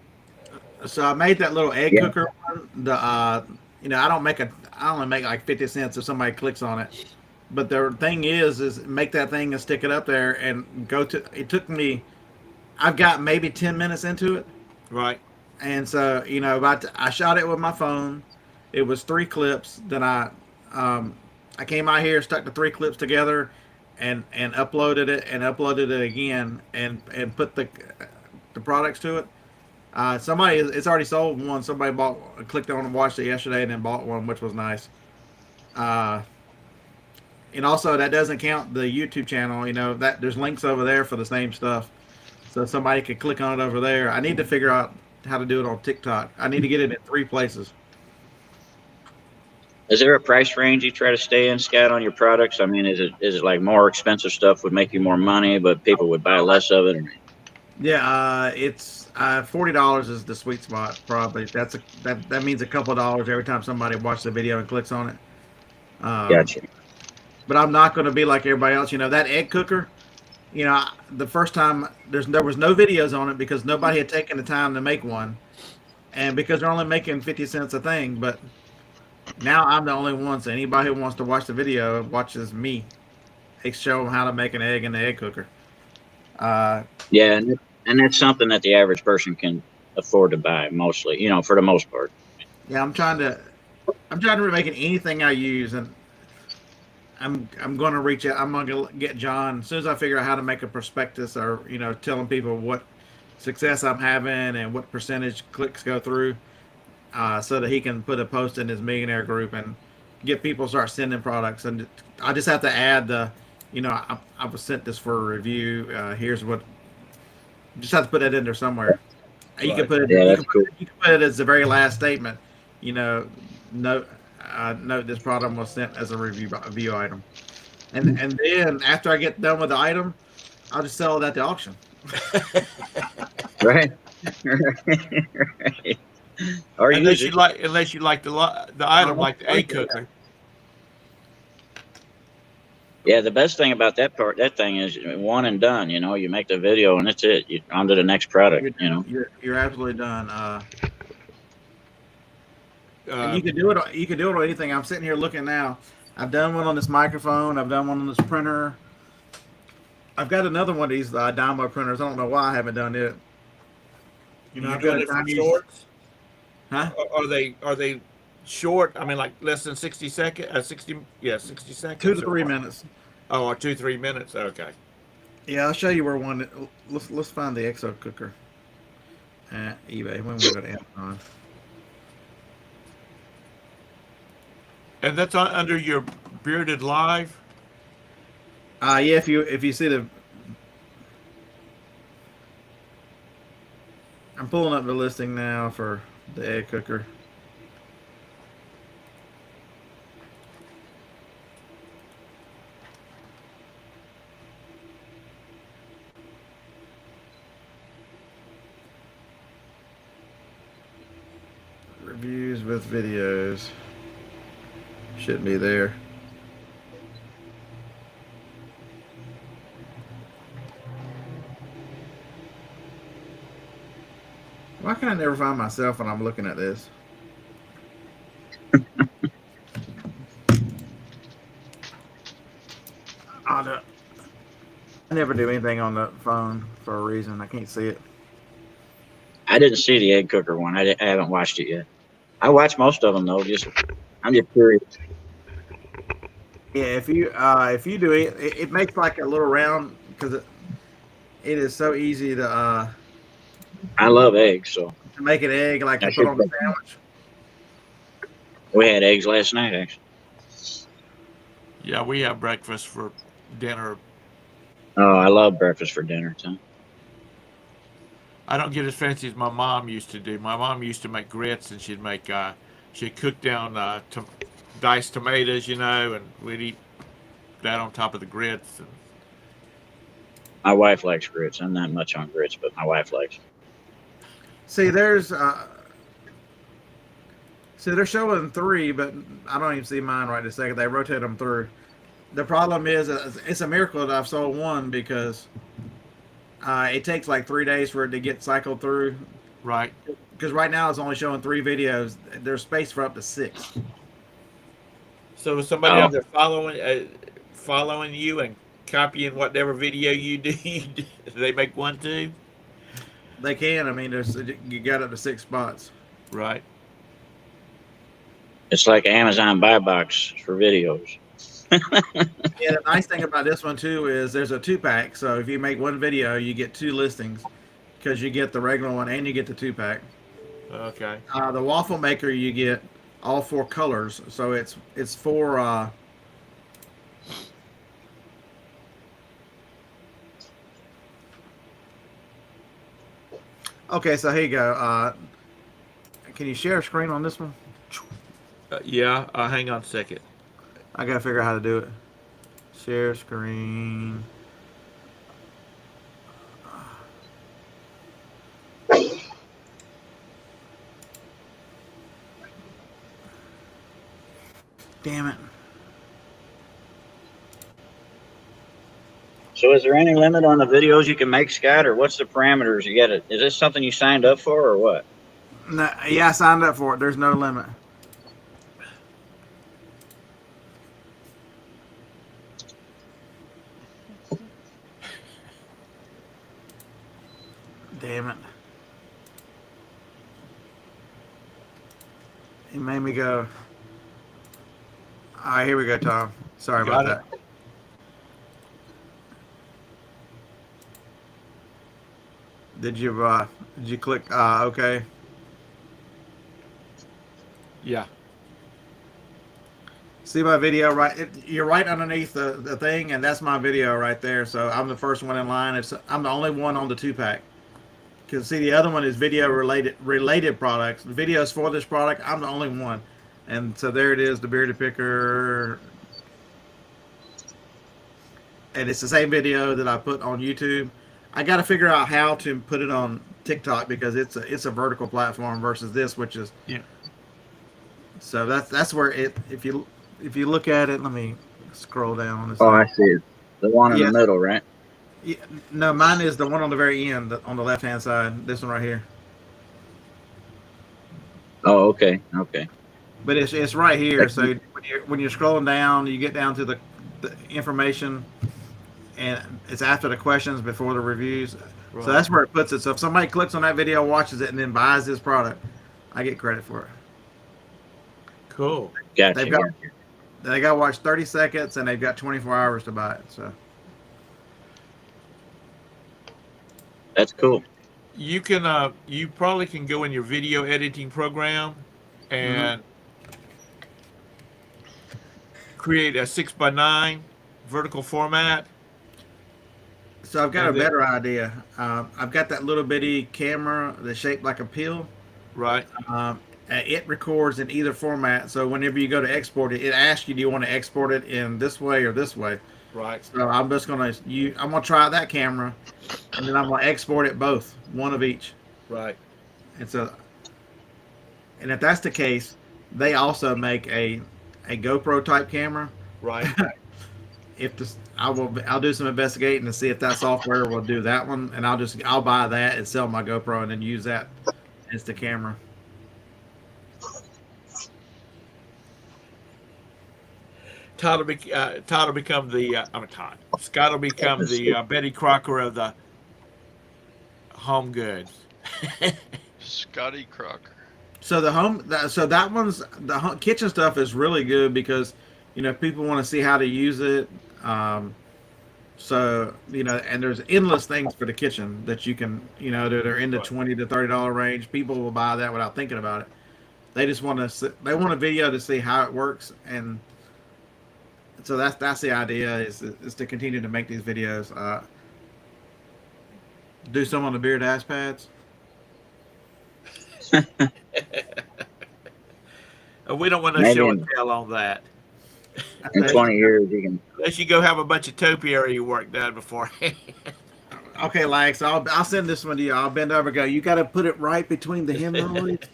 So I made that little egg Yeah. cooker one. I only make like 50 cents if somebody clicks on it. But the thing is make that thing and stick it up there and it took me, I've got maybe 10 minutes into it. Right. And so, I shot it with my phone. It was 3 clips. Then I came out here, stuck the 3 clips together and uploaded it again and put the products to it. It's already sold one. Somebody clicked on and watched it yesterday and then bought one, which was nice. And also that doesn't count the YouTube channel, that there's links over there for the same stuff. So somebody could click on it over there. I need to figure out how to do it on TikTok. I need to get it in 3 places. Is there a price range you try to stay in, Scott, on your products? I mean, is it like more expensive stuff would make you more money, but people would buy less of it? Yeah, it's $40 is the sweet spot probably. That means a couple of dollars every time somebody watches the video and clicks on it. Gotcha. But I'm not going to be like everybody else. That egg cooker, the first time there was no videos on it because nobody had taken the time to make one, and because they're only making 50 cents a thing. But now I'm the only one, so anybody who wants to watch the video watches me. I show them how to make an egg in the egg cooker. Yeah, and that's something that the average person can afford to buy, mostly, for the most part. Yeah, I'm trying to make it anything I use, and I'm going to reach out. I'm going to get John as soon as I figure out how to make a prospectus, or telling people what success I'm having and what percentage clicks go through, so that he can put a post in his millionaire group and get people to start sending products. And I just have to add I was sent this for a review. Here's what. Just have to put that in there somewhere. You can Right. put it. Yeah, you, that's can put, cool. you can put it as the very last statement. Note this product was sent as a review item, and then after I get done with the item, I'll just sell it at the auction. Right. Right. Or Unless use you it. like the item like the egg cooker. Yeah, the best thing about that thing is one and done. You make the video and that's it. On to the next product. You're absolutely done. And you can do it. You can do it on anything. I'm sitting here looking now. I've done one on this microphone. I've done one on this printer. I've got another one of these Dymo printers. I don't know why I haven't done it. You I've doing got it for Chinese- shorts? Huh? Are they short? I mean, like less than 60 seconds? 60 seconds. 2 to or 3 what? minutes. Oh, or 2-3 minutes. Okay. Yeah, I'll show you where one. Let's find the Exo cooker at eBay. When we go to Amazon. And that's under your Bearded Live. Yeah, if you see the, I'm pulling up the listing now for the egg cooker. Reviews with videos. Shouldn't be there. Why can I never find myself when I'm looking at this? I never do anything on the phone for a reason. I can't see it. I didn't see the egg cooker one. I haven't watched it yet. I watch most of them though. I'm just curious. Yeah, if you do it, it makes like a little round because it is so easy to I love eggs, so make an egg like I to put on the should- sandwich. we had eggs last night. Actually, Yeah, we have breakfast for dinner. oh, I love breakfast for dinner too. I don't get as fancy as my mom used to do. My mom used to make grits, and she'd cook down diced tomatoes, and we'd eat that on top of the grits. And My wife likes grits. I'm not much on grits, but my wife likes. See, they're showing 3, but I don't even see mine right this second. They rotate them through. The problem is, it's a miracle that I've sold one because it takes like 3 days for it to get cycled through. right. Because right now it's only showing 3 videos. There's space for up to 6. So is somebody Oh. out there following you and copying whatever video you do? Do they make one too? They can. I mean, you got up to 6 spots. Right. It's like Amazon buy box for videos. Yeah, the nice thing about this one too is there's a 2-pack. So if you make one video, you get 2 listings because you get the regular one and you get the 2-pack. Okay. The waffle maker, you get all 4 colors. So it's 4. Okay, so here you go. Can you share a screen on this one? Yeah. Hang on a second. I gotta figure out how to do it. Share screen. Damn it. So, is there any limit on the videos you can make, Scott, or what's the parameters? You got it. Is this something you signed up for, or what? No, yeah, I signed up for it. There's no limit. Damn it. It made me go. All right, here we go, Tom. Sorry about Got that. Did you click okay? Yeah. See my video right? You're right underneath the thing, and that's my video right there. So I'm the first one in line. I'm the only one on the 2-pack. Because see, the other one is video related products. The videos for this product, I'm the only one. And so there it is, the bearded picker. And it's the same video that I put on YouTube. I got to figure out how to put it on TikTok because it's a vertical platform versus this, which is Yeah. So that's where it. If you look at it, let me scroll down on this. Oh, I see it. The one in Yeah. the middle, right? Yeah, no, mine is the one on the very end, on the left-hand side. This one right here. Oh, okay, okay. But it's right here. So when you're scrolling down, you get down to the information, and it's after the questions before the reviews. Right. So that's where it puts it. So if somebody clicks on that video, watches it, and then buys this product, I get credit for it. Cool. Gotcha. They've got- gotcha. They got to watch 30 seconds, and they've got 24 hours to buy it. So That's cool. You can you probably can go in your video editing program and create a 6x9 vertical format. So I've got a And then- better idea. I've got that little bitty camera that's shaped like a pill. Right. It records in either format. So whenever you go to export it, it asks you, do you want to export it in this way or this way? Right. So I'm just gonna I'm gonna try that camera, and then I'm gonna export it both, one of each. Right. And so, and if that's the case, they also make a GoPro type camera. Right. If this, I'll do some investigating to see if that software will do that one, and I'll buy that and sell my GoPro and then use that as the camera. Todd will become the Todd. Scott will become the Betty Crocker of the home goods. Scotty Crocker. So that one's kitchen stuff is really good because, if people want to see how to use it. So and there's endless things for the kitchen that you can, that are in the $20 to $30 range. People will buy that without thinking about it. They just want a video to see how it works, and so that's the idea is to continue to make these videos. Do some on the beard ass pads. We don't want to Maybe show and tell on that. In 20 years, you can. Unless you go have a bunch of topiary work done beforehand. Okay, Lex, I'll send this one to you. I'll bend over and go, you got to put it right between the hemorrhoids.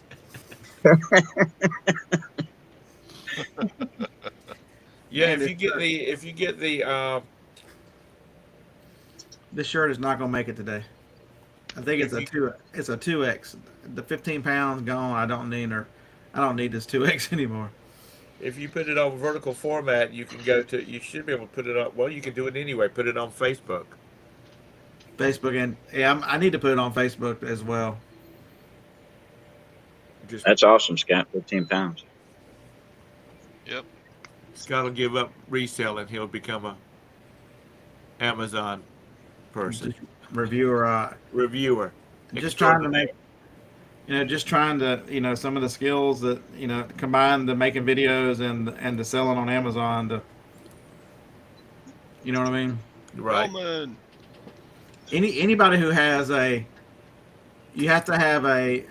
Yeah, And if you get the This shirt is not going to make it today. I think it's a 2X. The 15 pounds gone. I don't need this 2X anymore. if you put it on vertical format, you should be able to put it up. Well, you can do it anyway. Put it on Facebook. Facebook and I need to put it on Facebook as well. Just That's awesome, Scott. 15 pounds. Yep. Scott will give up reselling. He'll become a Amazon person, Reviewer. reviewer. Just trying to make, some of the skills that, combine the making videos and the selling on Amazon to, you know what I mean? Right. Roman. Anybody who has you have to have an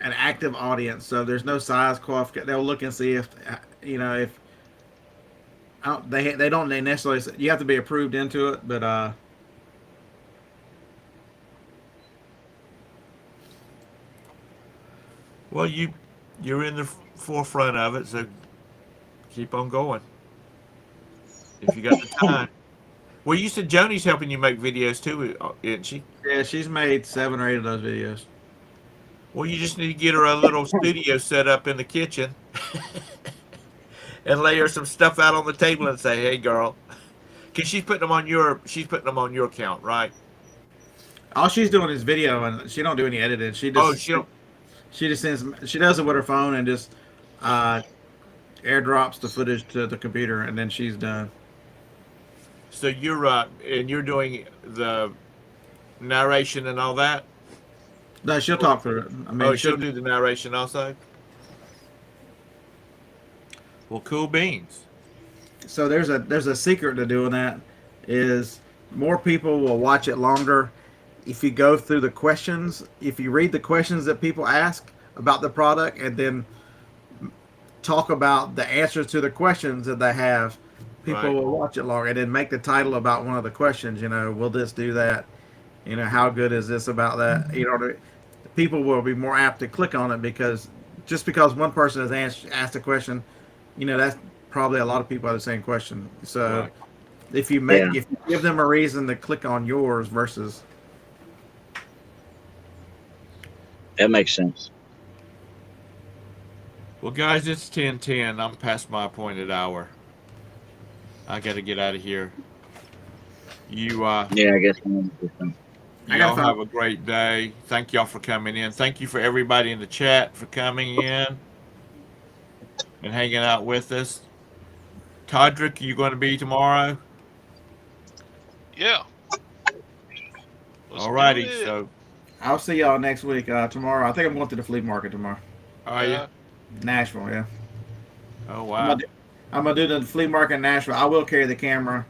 active audience. So there's no size qualification. They'll look and see if they don't necessarily. You have to be approved into it, but Well, you're in the forefront of it, so keep on going. If you got the time. Well, you said Joni's helping you make videos too, isn't she? yeah, she's made 7 or 8 of those videos. Well, you just need to get her a little studio set up in the kitchen and lay her some stuff out on the table and say, "Hey, girl," because she's putting them on your account, right? All she's doing is video, and she don't do any editing. She just she just sends. She does it with her phone and just airdrops the footage to the computer, and then she's done. So you're doing the narration and all that. No, she'll talk through it. I mean, She'll do the narration also. Well, cool beans. So there's a secret to doing that. Is more people will watch it longer if you go through the questions. If you read the questions that people ask about the product, and then talk about the answers to the questions that they have. People Right. will watch it longer, and then make the title about one of the questions. Will this do that? How good is this about that? People will be more apt to click on it because one person has asked a question, that's probably a lot of people have the same question. So Right. if you give them a reason to click on yours versus. That makes sense. Well, guys, it's 10:10. I'm past my appointed hour. I got to get out of here. Yeah, I guess. Y'all have a great day. Thank y'all for coming in. Thank you for everybody in the chat for coming in and hanging out with us. Todrick, are you going to be tomorrow? Yeah. Let's do Alrighty, it. so I'll see y'all next week. Tomorrow, I think I'm going to the flea market tomorrow. are you? Yeah. Nashville, yeah. Oh I'm wow. gonna I'm gonna do the flea market in Nashville. I will carry the camera,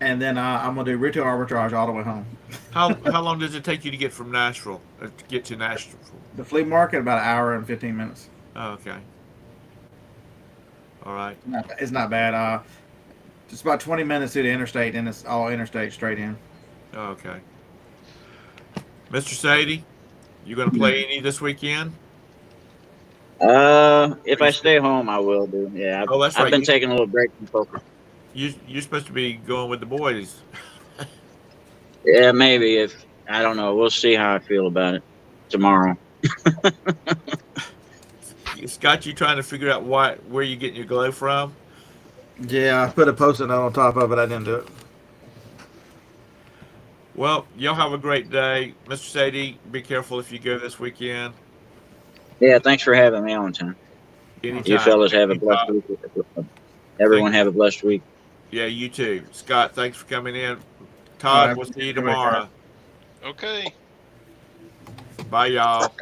and then I'm gonna do retail arbitrage all the way home. How long does it take you to get from Nashville to get to Nashville? The flea market about an hour and 15 minutes. Oh, okay. All right. It's not bad. Just about 20 minutes to the interstate, and it's all interstate straight in. Oh, okay. Mr. Sadie, you gonna play any this weekend? If I stay home, I will do. Yeah, Oh, that's I've right. been taking a little break from poker. You're supposed to be going with the boys. Yeah, maybe if I don't know. We'll see how I feel about it tomorrow. Scott, you trying to figure out where you getting your glow from? Yeah, I put a post-it note on top of it. I didn't do it. Well, y'all have a great day. Mr. Sadie, be careful if you go this weekend. Yeah, thanks for having me on, Tim. Anytime. You fellas have a blessed week. Everyone have a blessed week. Yeah, you too. Scott, thanks for coming in. All Todd, right. we'll see you tomorrow. Okay. Bye, y'all.